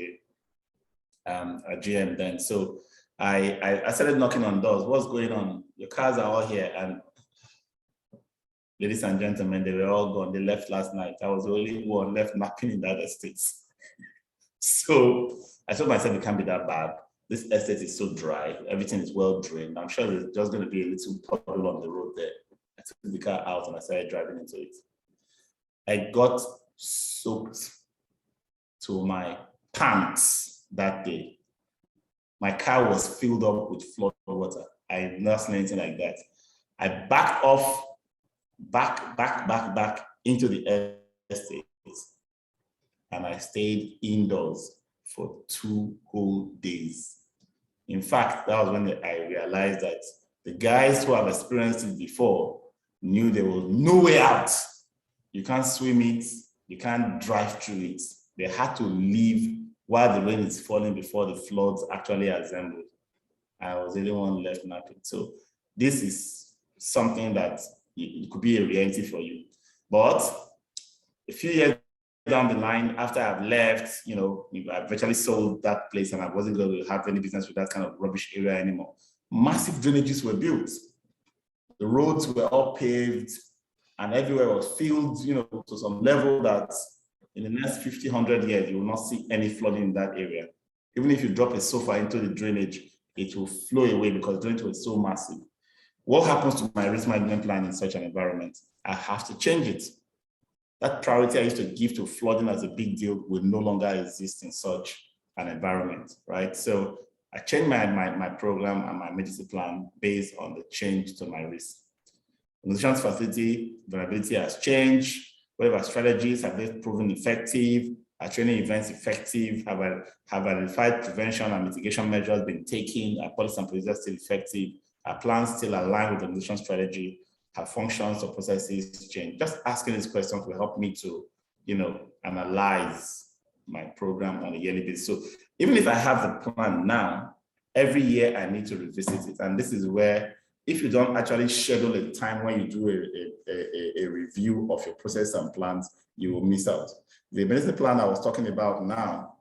a GM then. So I started knocking on doors. What's going on? Your cars are all here. And ladies and gentlemen, they were all gone. They left last night. I was the only one left napping in that estate. So I told myself it can't be that bad. This estate is so dry. Everything is well drained. I'm sure there's just going to be a little puddle on the road there. I took the car out and I started driving into it. I got soaked to my pants that day. My car was filled up with flood water. I had not seen anything like that. I backed off, back into the estate. And I stayed indoors for 2 whole days. In fact, that was when I realized that the guys who have experienced it before knew there was no way out. You can't swim it, you can't drive through it. They had to leave while the rain is falling before the floods actually assembled. I was the only one left napping. So this is something that it could be a reality for you. But a few years down the line, after I've left, I virtually sold that place and I wasn't going to have any business with that kind of rubbish area anymore. Massive drainages were built. The roads were all paved and everywhere was filled, to some level that in the next 50, 100 years, you will not see any flooding in that area. Even if you drop a sofa into the drainage, it will flow away because the drainage was so massive. What happens to my risk management plan in such an environment? I have to change it. that priority I used to give to flooding as a big deal will no longer exist in such an environment, right? So I changed my program and my emergency plan based on the change to my risk. In the insurance facility, vulnerability has changed. Whatever strategies have they proven effective? Are training events effective? Have identified prevention and mitigation measures been taken? Are policies and procedures still effective? Are plans still aligned with the mitigation strategy? Have functions or processes changed? Just asking these questions will help me to, analyze my program on a yearly basis. So even if I have the plan now, every year I need to revisit it. And this is where, if you don't actually schedule a time when you do a review of your process and plans, you will miss out. The emergency plan I was talking about now,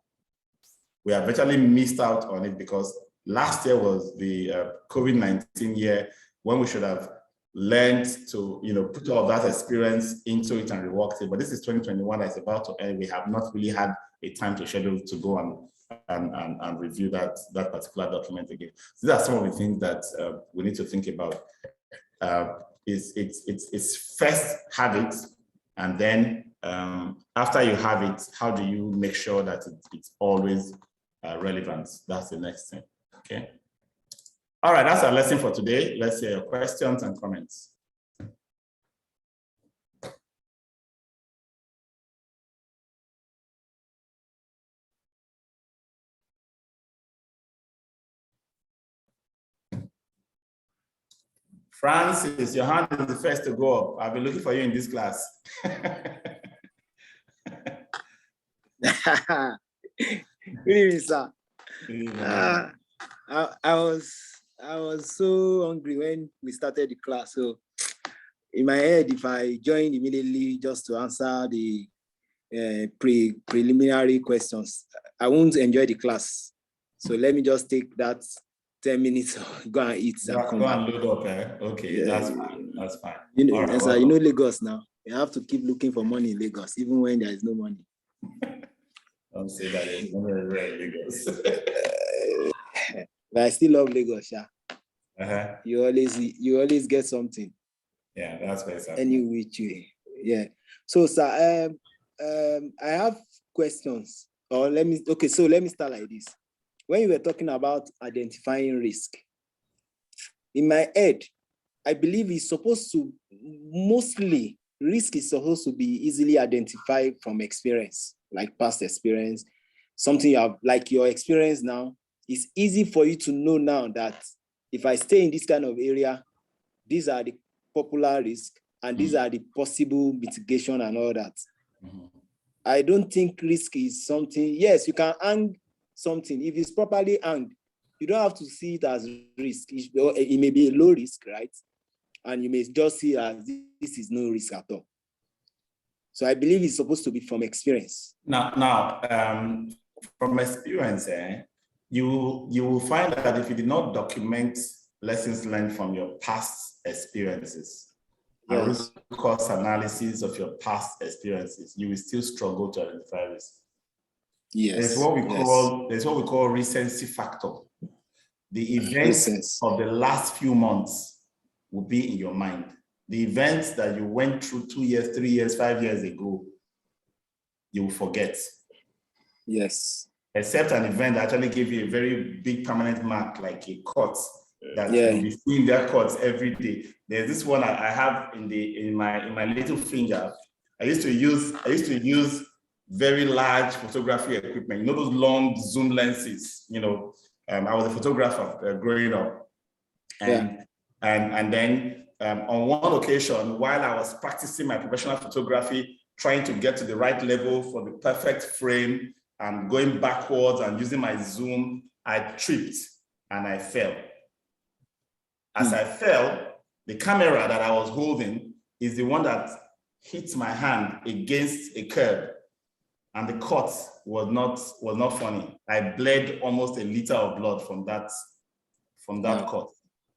we have virtually missed out on it because last year was the COVID-19 year when we should have learned to, put all of that experience into it and reworked it. But this is 2021 that's about to end. We have not really had a time to schedule to go and review that particular document again. So these are some of the things that we need to think about. It's first have it, and then after you have it, how do you make sure that it's always relevant? That's the next thing. Okay. All right, that's our lesson for today. Let's hear your questions and comments. Francis, your hand is the first to go up. I've been looking for you in this class.
Good evening, sir. Good evening. I was so hungry when we started the class. So in my head, if I joined immediately just to answer the preliminary questions, I won't enjoy the class. So let me just take that 10 minutes, go and eat.
Go and load up, eh? Okay, yeah. That's fine.
Right, sir, Lagos now. You have to keep looking for money in Lagos, even when there is no money.
Don't say that there's no money in Lagos.
But I still love Lagos, yeah. You always get something.
Yeah, that's very sad.
Any which way. Yeah. So, sir, I have questions. So let me start like this. When you were talking about identifying risk, in my head, I believe risk is supposed to be easily identified from experience, like past experience, something you have, like your experience now. It's easy for you to know now that if I stay in this kind of area, these are the popular risks and these are the possible mitigation and all that. I don't think risk is something, yes, you can hang something. If it's properly hanged, you don't have to see it as risk. It may be a low risk, right? And you may just see it as this is no risk at all. So I believe it's supposed to be from experience.
Now, from experience, you will find that if you did not document lessons learned from your past experiences, and root cause analysis of your past experiences, you will still struggle to identify risk.
Yes.
There's what we call recency factor. The events of the last few months will be in your mind. The events that you went through 2 years, 3 years, 5 years ago, you will forget.
Yes.
Except an event that actually gave you a very big permanent mark, like a cut, that you'll be seeing their cuts every day. There's this one I have in my little finger. I used to use very large photography equipment. You know those long zoom lenses. I was a photographer growing up, and then on one occasion, while I was practicing my professional photography, trying to get to the right level for the perfect frame, and going backwards and using my zoom, I tripped and I fell. As I fell, the camera that I was holding is the one that hit my hand against a curb, and the cut was not funny. I bled almost a liter of blood from that cut,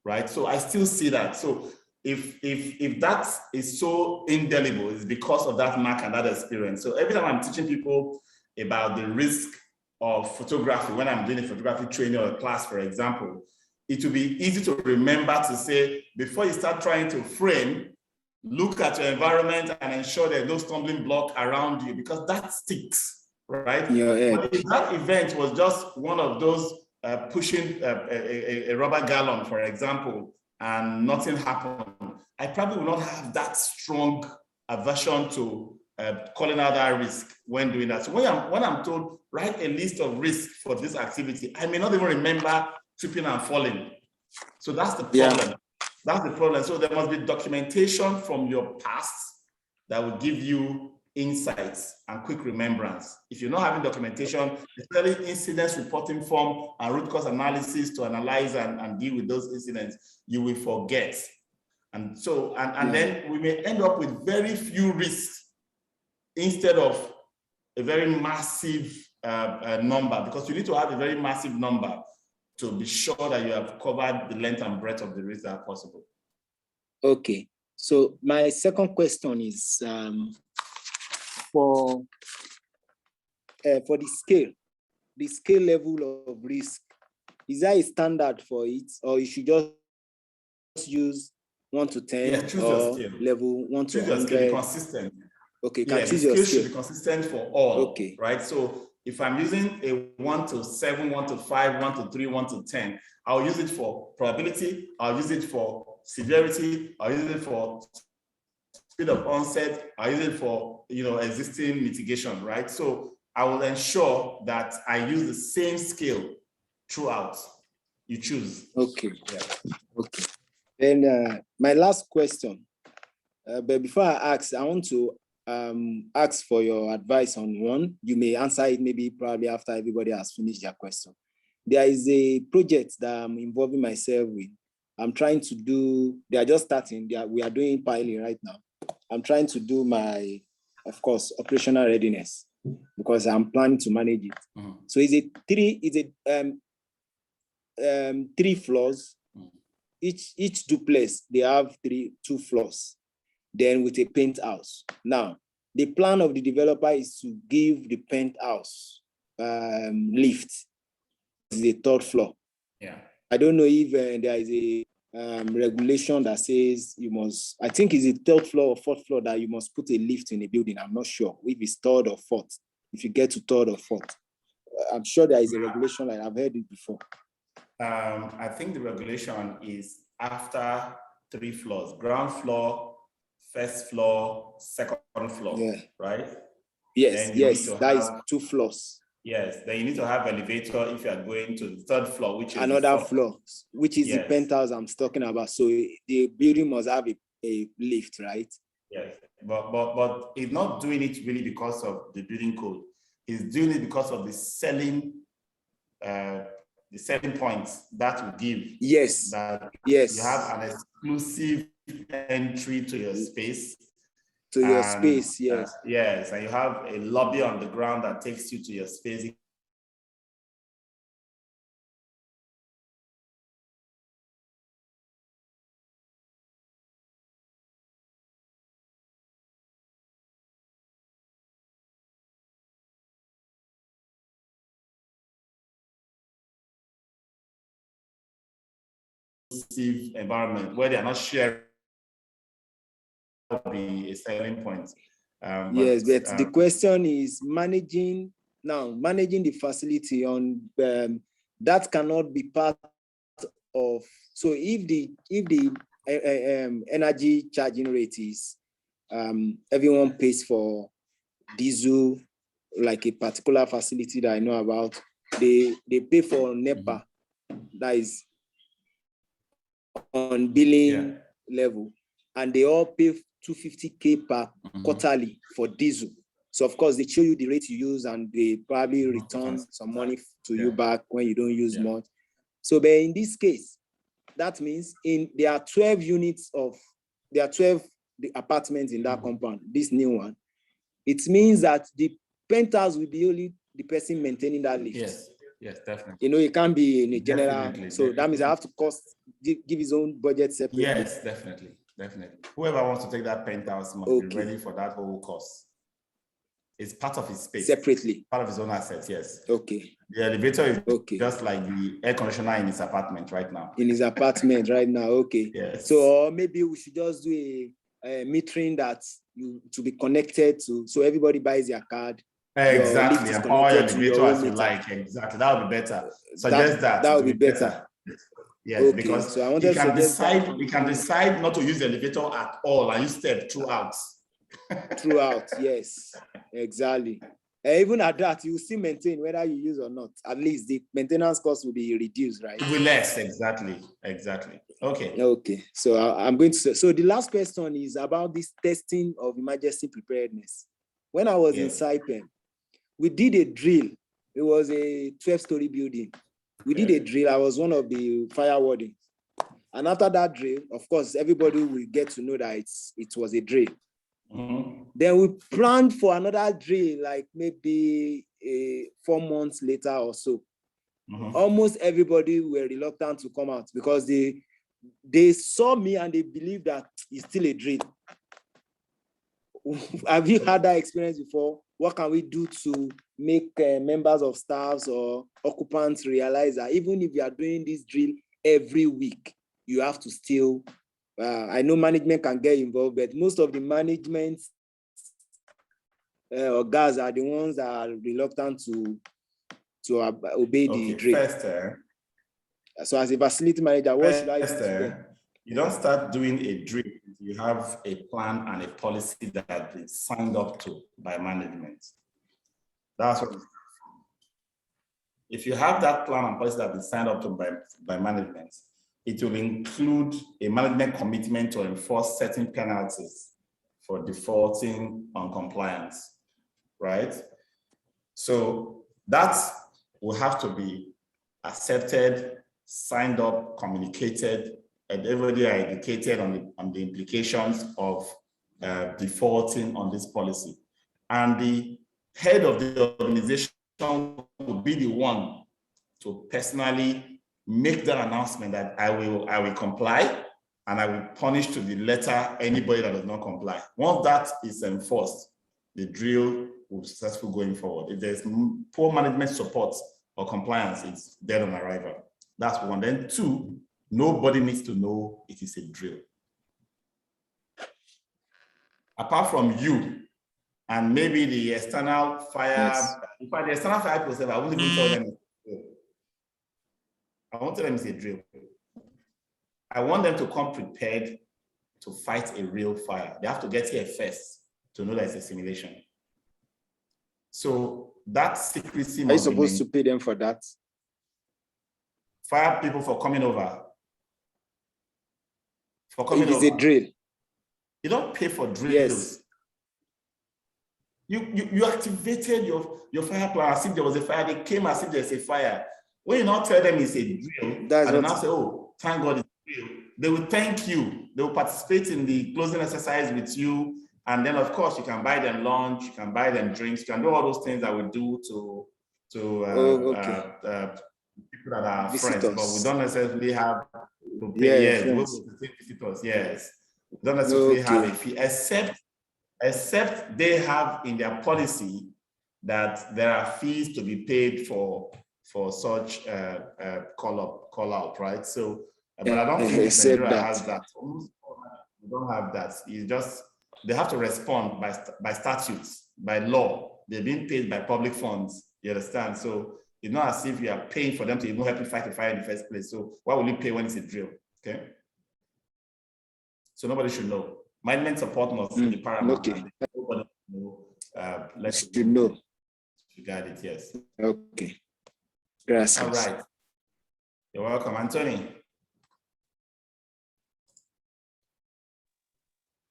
right? So I still see that. So if that is so indelible, it's because of that mark and that experience. So every time I'm teaching people about the risk of photography, when I'm doing a photography training or a class, for example, it will be easy to remember to say, before you start trying to frame, look at your environment and ensure there's no stumbling block around you, because that sticks, right? But if that event was just one of those pushing a rubber gallon, for example, and nothing happened, I probably will not have that strong aversion to calling out that risk when doing that. So when I'm told, write a list of risks for this activity, I may not even remember tripping and falling. So that's the problem. Yeah. That's the problem. So there must be documentation from your past that will give you insights and quick remembrance. If you're not having documentation, especially incidents reporting form and root cause analysis to analyze and deal with those incidents, you will forget. And so, then we may end up with very few risks instead of a very massive number, because you need to have a very massive number to be sure that you have covered the length and breadth of the risk that are possible.
Okay, so my second question is for the scale level of risk. Is there a standard for it, or you should just use 1 to 10 or level 1 to 100?
Scale, consistent.
Okay,
yeah, the scale should be consistent for all. Okay, right. So if I'm using a 1 to 7, 1 to 5, 1 to 3, 1 to 10, I'll use it for probability. I'll use it for severity. I'll use it for speed of onset. I'll use it for existing mitigation. Right. So I will ensure that I use the same scale throughout. You choose.
Okay. Yeah. Okay. Then my last question, but before I ask, I want to ask for your advice on one. You may answer it probably after everybody has finished their question. There is a project that I'm involving myself with. I'm trying to do, they are just starting, we are doing pilot right now. I'm trying to do my, of course, operational readiness, because I'm planning to manage it. Mm-hmm. So it's three floors. Each duplex, they have 2 floors, then with a penthouse. Now, the plan of the developer is to give the penthouse lift. It's the 3rd floor.
Yeah.
I don't know if there is a regulation that says you must, I think it's the 3rd floor or 4th floor that you must put a lift in a building. I'm not sure if it's 3rd or 4th. If you get to 3rd or 4th, I'm sure there is a regulation, like I've heard it before.
I think the regulation is after 3 floors: ground floor, 1st floor, 2nd floor.
Yeah.
Right?
Yes, that is 2 floors.
Yes, then you need to have elevator if you are going to the 3rd floor, which is
another floor, which is the penthouse I'm talking about. So the building must have a lift, right?
Yes, but it's not doing it really because of the building code. It's doing it because of the selling points that will give.
Yes.
That
yes.
You have an exclusive entry to your space.
Yes.
Yes, and you have a lobby on the ground that takes you to your space. Environment where they are not sharing be a selling point.
But the question is managing the facility on that cannot be part of. So if the energy charging rate is everyone pays for diesel, like a particular facility that I know about, they pay for NEPA, that is on billing level, and they all pay 250K per quarterly for diesel. So of course they show you the rate you use, and they probably return some money to you back when you don't use much. So but in this case, that means there are 12 the apartments in that compound, this new one. It means that the penthouse will be only the person maintaining that lift.
Yes, definitely.
It can't be in a general. That means I have to give his own budget separately.
Yes, definitely. Whoever wants to take that penthouse must be ready for that whole cost. It's part of his space.
Separately.
Part of his own assets, yes.
Okay.
The elevator is just like the air conditioner in his apartment right now.
In his apartment right now, okay.
Yes.
So maybe we should just do metering that to be connected to, so everybody buys their card.
Exactly, and power your elevator as you like. Exactly, that would be better. Suggest
that would be better.
Yes,
okay.
because
so I want to
decide. We can decide not to use the elevator at all and use step throughout.
Throughout, yes, exactly. Even at that, you still maintain whether you use or not. At least the maintenance cost will be reduced, right?
It will be less, exactly. Okay.
Okay. So I'm going to. So the last question is about this testing of emergency preparedness. When I was in Saipem, we did a drill. It was a 12-story building. We did a drill. I was one of the fire wardens. And after that drill, of course, everybody will get to know that it was a drill.
Mm-hmm.
Then we planned for another drill, like maybe 4 months later or so.
Mm-hmm.
Almost everybody were reluctant to come out because they saw me and they believed that it's still a drill. Have you had that experience before? What can we do to make members of staffs or occupants realize that even if you are doing this drill every week, you have to still, I know management can get involved, but most of the management or guys are the ones that are reluctant to obey the drill.
First,
so as a facility manager, what should I do to them?
You don't start doing a drill. You have a plan and a policy that has been signed up to by management. That's what. If you have that plan and policy that has been signed up to by management, it will include a management commitment to enforce certain penalties for defaulting on compliance, right? So that will have to be accepted, signed up, communicated, and everybody are educated on the implications of defaulting on this policy. And the head of the organization will be the one to personally make that announcement that I will comply and I will punish to the letter anybody that does not comply. Once that is enforced, the drill will be successful going forward. If there's poor management support or compliance, it's dead on arrival. That's one. Then two, nobody needs to know it is a drill. Apart from you and maybe the external fire, in fact, the external fire people, I wouldn't even tell them it's a drill. I won't tell them it's a drill. I want them to come prepared to fight a real fire. They have to get here first to know that it's a simulation. So that secrecy.
Are you supposed to pay them for that?
Fire people for coming over. For coming
over. It is a drill.
You don't pay for drills.
Yes.
You activated your fire plan as if there was a fire. They came as if there's a fire. When you not tell them it's a drill,
that's
and then now say, oh, thank God it's a drill, they will thank you. They will participate in the closing exercise with you. And then, of course, you can buy them lunch, you can buy them drinks, you can do all those things that we do to people that are visitors. Friends, but we don't necessarily have to pay. Visitors, yes. We don't necessarily have a fee, except they have in their policy that there are fees to be paid for such call out, right? So, but I don't think Nigeria has that. We don't have that. It's just they have to respond by statutes, by law. They're being paid by public funds. You understand? So it's not as if you are paying for them to even help you fight a fire in the first place. So why will you pay when it's a drill? Okay. So nobody should know. Management support must be paramount.
Okay.
Nobody know. Let's
know.
You got it. Yes.
Okay. Gracias.
All right. You're welcome, Anthony.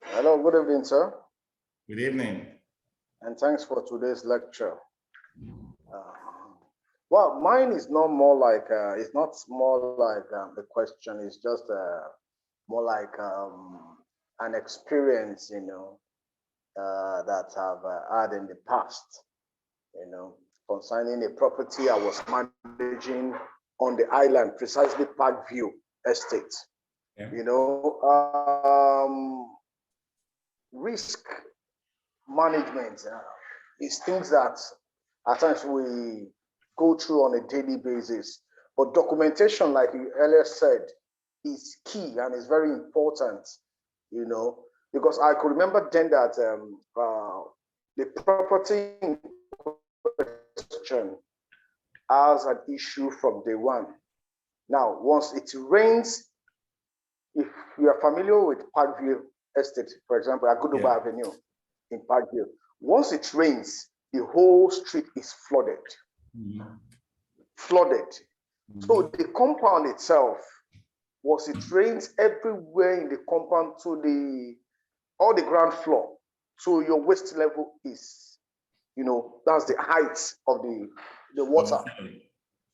Hello, good evening, sir.
Good evening.
And thanks for today's lecture. Well, mine is not more like, it's not more like the question, it's just more like an experience, that I've had in the past, concerning a property I was managing on the island, precisely Parkview Estate. Yeah. Risk management is things that at times we go through on a daily basis, but documentation, like you earlier said, is key and is very important, because I could remember then that the property in question as an issue from day one. Now, once it rains, if you are familiar with Parkview Estate, for example, Agudoba Avenue in Parkview, once it rains, the whole street is flooded. Flooded. So the compound itself, once it rains everywhere in the compound to all the ground floor, so your waste level is, that's the height of the water.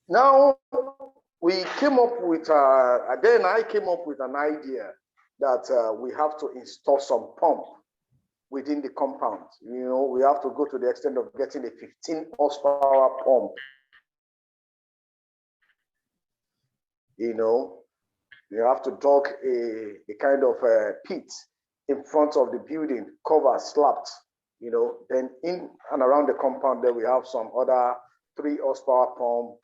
Now, we came up with, then I came up with an idea that we have to install some pump within the compound. We have to go to the extent of getting a 15 horsepower pump. You have to dug a kind of pit in front of the building, cover, slapped, then in and around the compound there we have some other 3 horsepower pump,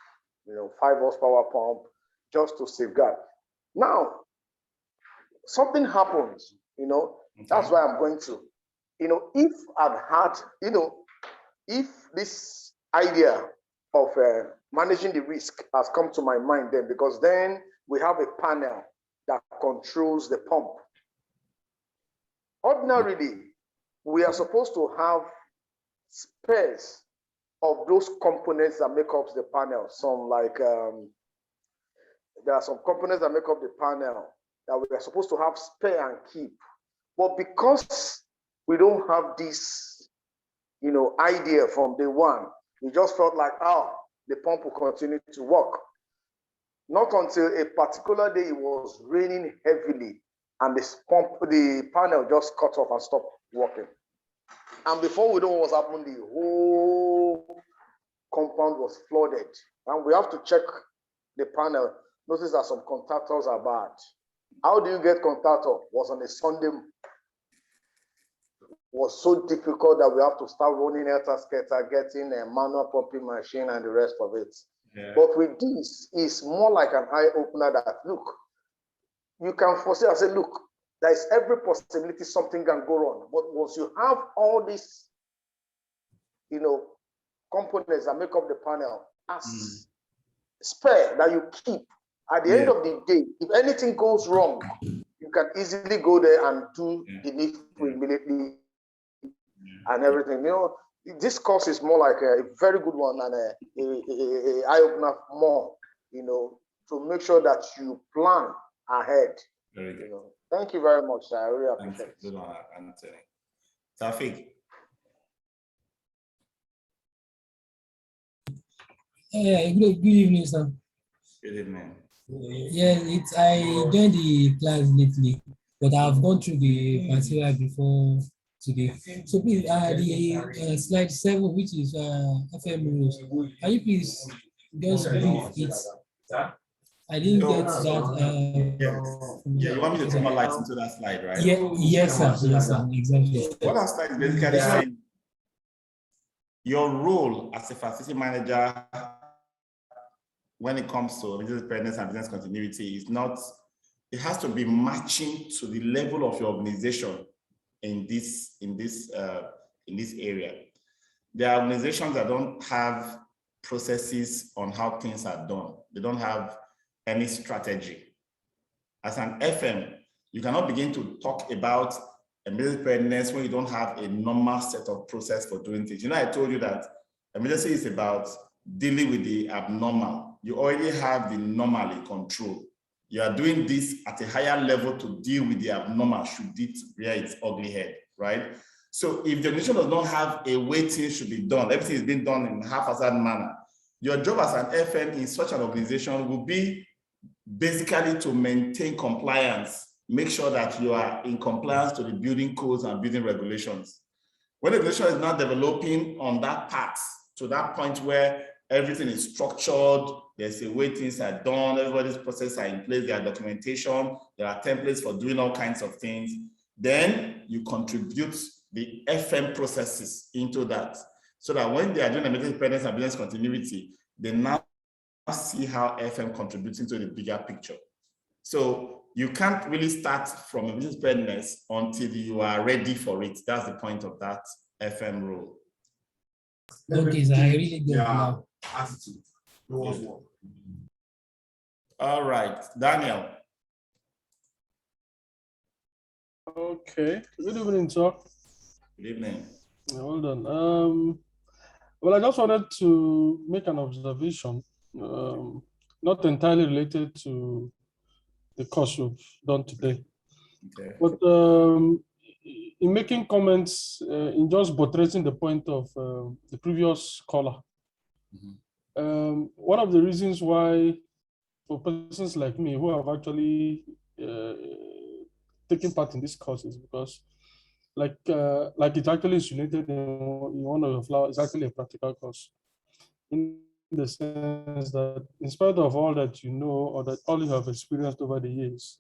5 horsepower pump, just to safeguard. Now, something happens, that's why I'm going to, if I'd had, if this idea of managing the risk has come to my mind then, because then we have a panel that controls the pump. Ordinarily, we are supposed to have spares of those components that make up the panel. Some like, there are some components that make up the panel that we are supposed to have spare and keep. But because we don't have this, idea from day one, we just felt like, the pump will continue to work. Not until a particular day it was raining heavily and the panel just cut off and stopped working. And before we know what was happening, the whole compound was flooded. And we have to check the panel. Notice that some contactors are bad. How do you get contactor? Was on a Sunday. Was so difficult that we have to start running elter-skelter, getting a manual pumping machine and the rest of it. Yeah. But with this, it's more like an eye-opener that, look, you can foresee, I say, look, there is every possibility something can go wrong. But once you have all these, components that make up the panel as spare that you keep, at the end of the day, if anything goes wrong, you can easily go there and do the needful immediately and everything. This course is more like a very good one and a eye-opener more, to make sure that you plan ahead.
Very good.
Thank you very much, sir. I really appreciate it.
Good one, Anthony. Tafik.
Yeah, good evening, sir.
Good evening.
Yeah, I joined the class lately, but I've gone through the material before today. So please, the slide 7, which is FM rules, can you please just brief it? I didn't get that.
You want me to turn more lights into that slide, right?
Yeah, yes, sir. Yes, sir. Exactly.
What that slide is basically saying, your role as a facility manager when it comes to business preparedness and business continuity is not, it has to be matching to the level of your organization in this area. There are organizations that don't have processes on how things are done. They don't have any strategy. As an FM, you cannot begin to talk about emergency preparedness when you don't have a normal set of process for doing things. I told you that emergency is about dealing with the abnormal. You already have the normal in control. You are doing this at a higher level to deal with the abnormal should it rear its ugly head, right? So if the organization does not have a way things should be done, everything is being done in a haphazard manner, your job as an FM in such an organization will be basically to maintain compliance, make sure that you are in compliance to the building codes and building regulations. When the organization is not developing on that path to that point where everything is structured, there's a way things are done, everybody's processes are in place, there are documentation, there are templates for doing all kinds of things, then you contribute the FM processes into that, so that when they are doing emergency preparedness and business continuity, they now see how FM contributes into the bigger picture. So you can't really start from emergency preparedness until you are ready for it. That's the point of that FM rule.
Okay, so I really get it now.
Attitude towards work. All right, Daniel.
Okay, good evening, sir.
Good evening.
Hold on. Well, I just wanted to make an observation, not entirely related to the course we've done today.
Okay.
But in making comments, in just buttressing the point of the previous caller, one of the reasons why, for persons like me who have actually taken part in this course, is because, like it's actually insinuated in one of your flowers, it's actually a practical course, in the sense that in spite of all that you know or that all you have experienced over the years,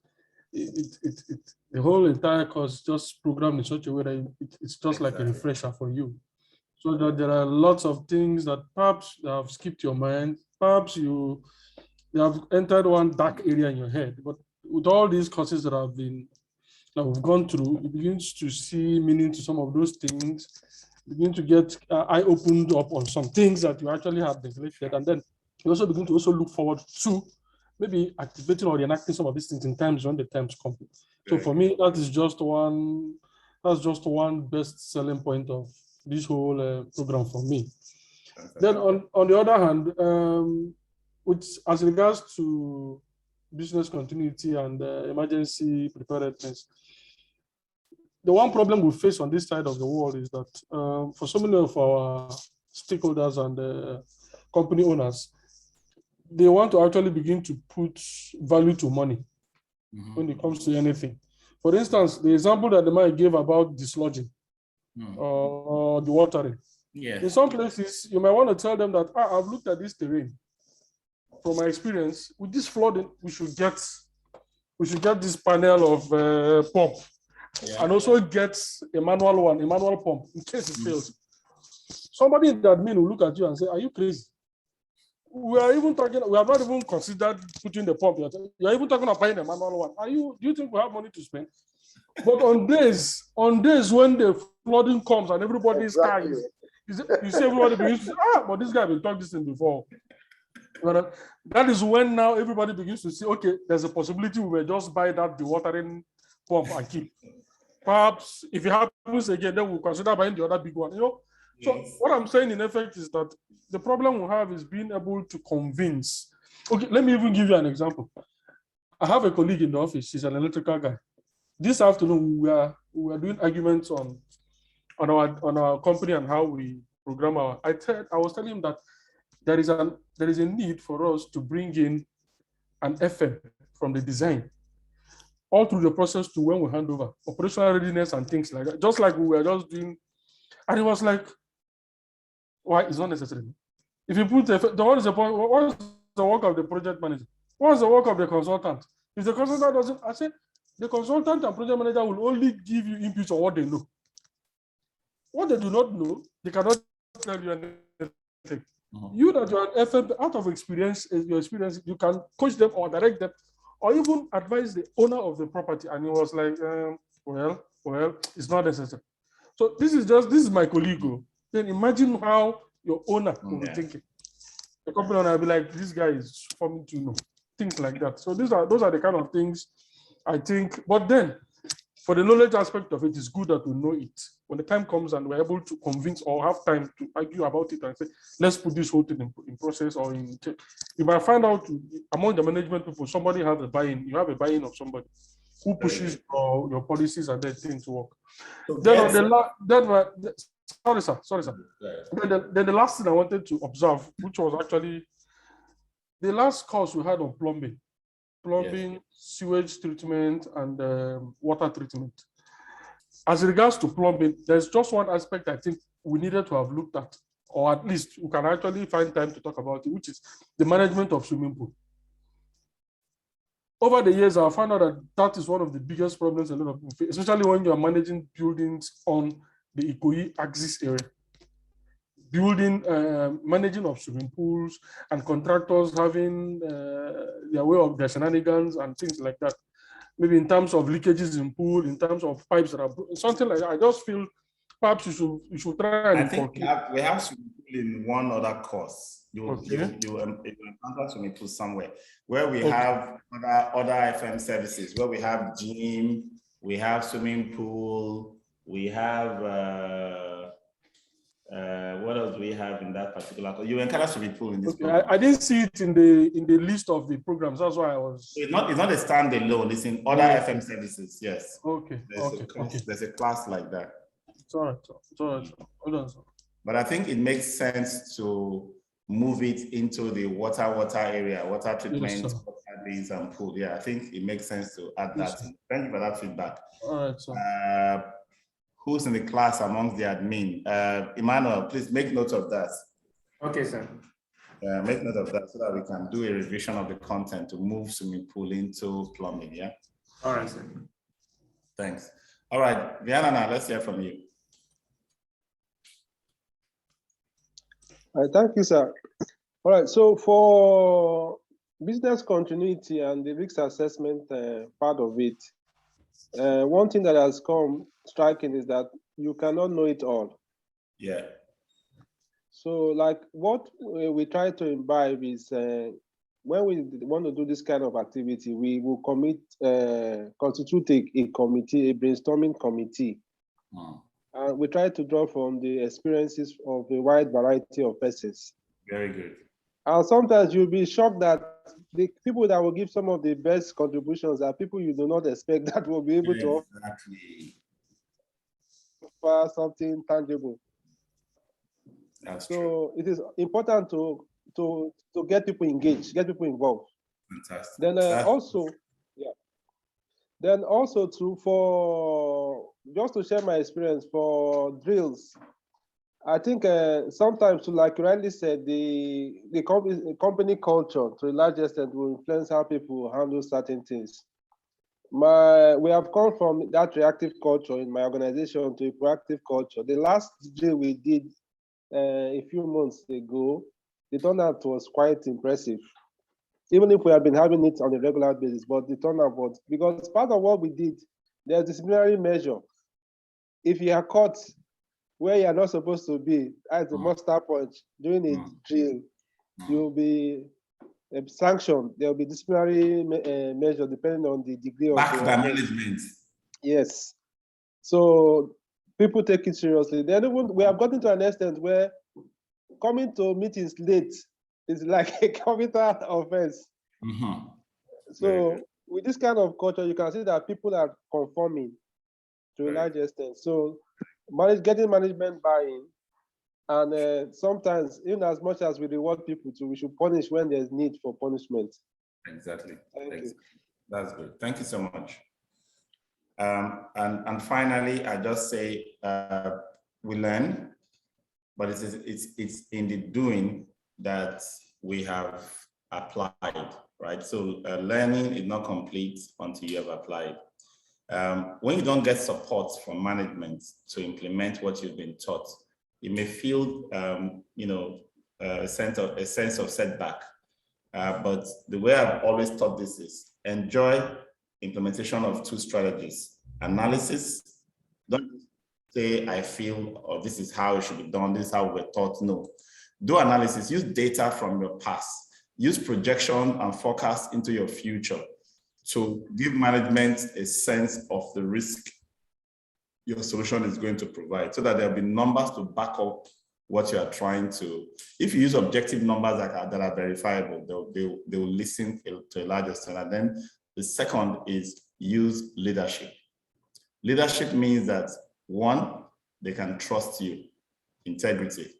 the whole entire course is just programmed in such a way that it's just like a refresher for you. So that there are lots of things that perhaps have skipped your mind, perhaps you have entered one dark area in your head. But with all these courses that we've gone through, you begin to see meaning to some of those things, begin to get eye opened up on some things that you actually had neglected, and then you also begin to also look forward to maybe activating or reenacting some of these things in times when the times come. So for me, that's just one best selling point of this whole program for me. Then on the other hand, which as regards to business continuity and emergency preparedness, the one problem we face on this side of the world is that for so many of our stakeholders and company owners, they want to actually begin to put value to money when it comes to anything. For instance, the example that the man gave about dislodging or the watering.
Yeah.
In some places, you might want to tell them that I've looked at this terrain. From my experience, with this flooding, we should get this panel of pump. Yeah. And also get a manual pump in case it fails. Somebody in the admin will look at you and say, "Are you crazy? We have not even considered putting the pump yet. You're even talking about buying a manual one. Do you think we have money to spend?" But on days when the flooding comes and everybody's car is, you see everybody begins to say, but this guy will talk this thing before. But that is when now everybody begins to say, okay, there's a possibility we will just buy that dewatering pump and keep. Perhaps if it happens again, then we'll consider buying the other big one. So what I'm saying in effect is that the problem we have is being able to convince. Okay, let me even give you an example. I have a colleague in the office. She's an electrical guy. This afternoon we were doing arguments on our company and how we program our. I was telling him that there is a need for us to bring in an FM from the design all through the process to when we hand over operational readiness and things like that, just like we were just doing. And it was like, why? It's not necessary. If you put what is the work of the project manager? What is the work of the consultant? If the consultant doesn't, I said, the consultant and project manager will only give you inputs on what they know. What they do not know, they cannot tell you anything. You that you're an FM, out of experience, your experience, you can coach them or direct them, or even advise the owner of the property. And he was like, well, it's not necessary. So this is my colleague. Then imagine how your owner will be thinking. The company owner will be like, this guy is forming to know things like that. So those are the kind of things I think. But then, for the knowledge aspect of it, it's good that we know it. When the time comes and we're able to convince or have time to argue about it and say, let's put this whole thing in process or in. You might find out among the management people, somebody has a buy-in. You have a buy-in of somebody who pushes your policies and their things to work. So then sorry, sir. Then the last thing I wanted to observe, which was actually the last course we had on plumbing, sewage treatment, and water treatment. As regards to plumbing, there's just one aspect I think we needed to have looked at, or at least we can actually find time to talk about it, which is the management of swimming pool. Over the years, I found out that is one of the biggest problems a lot of people face, especially when you're managing buildings on the Ikoyi axis area. Managing of swimming pools and contractors having their way of their shenanigans and things like that. maybe in terms of leakages in pool, in terms of pipes that are something like that. I just feel perhaps you should try and
I think we have swimming pool in one other course. You encounter swimming pool somewhere where we have other FM services, where we have gym, we have swimming pool, we have what else do we have in that particular? You encounter swimming pool in this program.
I didn't see it in the list of the programs. That's why I was.
It's not a standalone. It's in other FM services. Yes.
Okay.
There's a class like that.
It's all right. It's all right. Hold on, sir.
But I think it makes sense to move it into the water area, water treatment, water bins and pool. Yeah, I think it makes sense to add that in. Thank you for that feedback.
All right, sir.
Who's in the class amongst the admin? Emmanuel, please make note of that.
Okay, sir.
Make note of that so that we can do a revision of the content to move swimming pool into plumbing, yeah?
All right, sir.
Thanks. All right, Vianna, let's hear from you.
Thank you, sir. All right, so for business continuity and the risk assessment part of it, one thing that has come striking is that you cannot know it all.
Yeah.
So like what we try to imbibe is when we want to do this kind of activity, we will constitute a committee, a brainstorming committee. And we try to draw from the experiences of a wide variety of persons.
Very good.
And sometimes you'll be shocked that the people that will give some of the best contributions are people you do not expect that will be able to offer something tangible.
That's
true. It is important to get people engaged, get people involved.
Fantastic.
Then also for just to share my experience for drills, I think sometimes, like you rightly said, the company culture to a large extent will influence how people handle certain things. We have come from that reactive culture in my organization to a proactive culture. The last drill we did a few months ago, the turnout was quite impressive. Even if we have been having it on a regular basis, but the turnout was, because part of what we did, there's disciplinary measure. If you are caught where you are not supposed to be at the muster point during a drill, you'll be sanctioned. There will be disciplinary measure depending on the degree of
management.
Yes. So people take it seriously. Then we have gotten to an extent where coming to meetings late is like a capital offense. So with this kind of culture, you can see that people are conforming to a large extent. So getting management buy-in, and sometimes even as much as we reward people too, we should punish when there's need for punishment.
Exactly. That's good. Thank you so much. And finally, I just say we learn, but it's in the doing that we have applied, right? So learning is not complete until you have applied. When you don't get support from management to implement what you've been taught, you may feel, a sense of setback. But the way I've always taught this is enjoy implementation of two strategies: analysis. Don't say I feel, or this is how it should be done, this is how we're taught. No, do analysis. Use data from your past. Use projection and forecast into your future to give management a sense of the risk your solution is going to provide, so that there'll be numbers to back up what you are trying to. If you use objective numbers that are verifiable, they will listen to a larger extent. And then the second is use leadership. Leadership means that, one, they can trust you, integrity.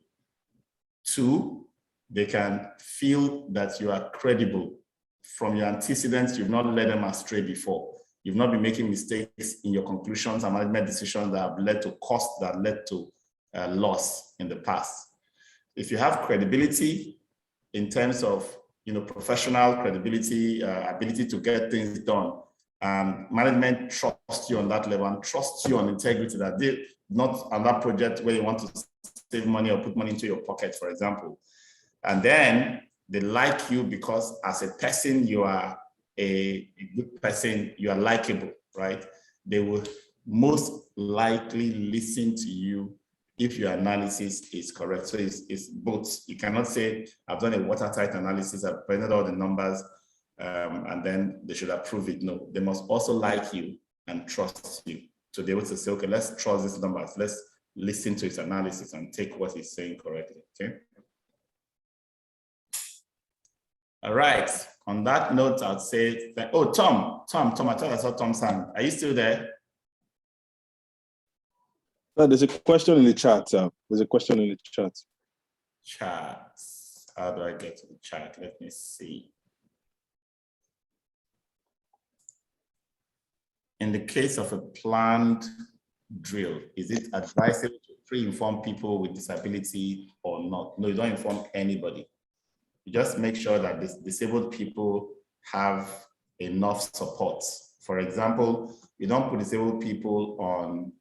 Two, they can feel that you are credible. From your antecedents, you've not led them astray before. You've not been making mistakes in your conclusions and management decisions that have led to costs that led to loss in the past. If you have credibility in terms of professional credibility, ability to get things done, management trusts you on that level and trusts you on integrity, that they not on that project where you want to save money or put money into your pocket, for example. And then they like you because as a person, you are a good person, you are likable, right? They will most likely listen to you if your analysis is correct. So it's both. You cannot say, I've done a watertight analysis, I've presented all the numbers, and then they should approve it. No, they must also like you and trust you to be able to say, okay, let's trust these numbers. Let's listen to his analysis and take what he's saying correctly, okay? All right, on that note, I'd say, that, oh, Tom, I thought I saw Tom's hand. Are you still there?
No, there's a question in the chat. There's a question in the chat.
Chat. How do I get to the chat? Let me see. In the case of a planned drill, is it advisable to pre-inform people with disability or not? No, you don't inform anybody. You just make sure that disabled people have enough support. For example, you don't put disabled people on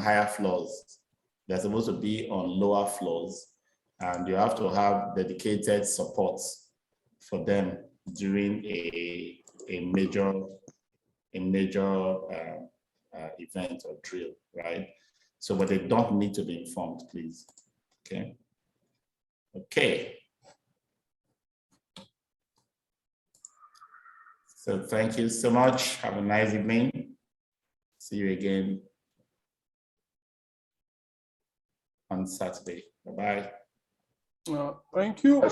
higher floors. They're supposed to be on lower floors, and you have to have dedicated support for them during a major event or drill, right? So, but they don't need to be informed, please. Okay. Okay. So thank you so much. Have a nice evening. See you again on Saturday. Bye-bye.
Thank you.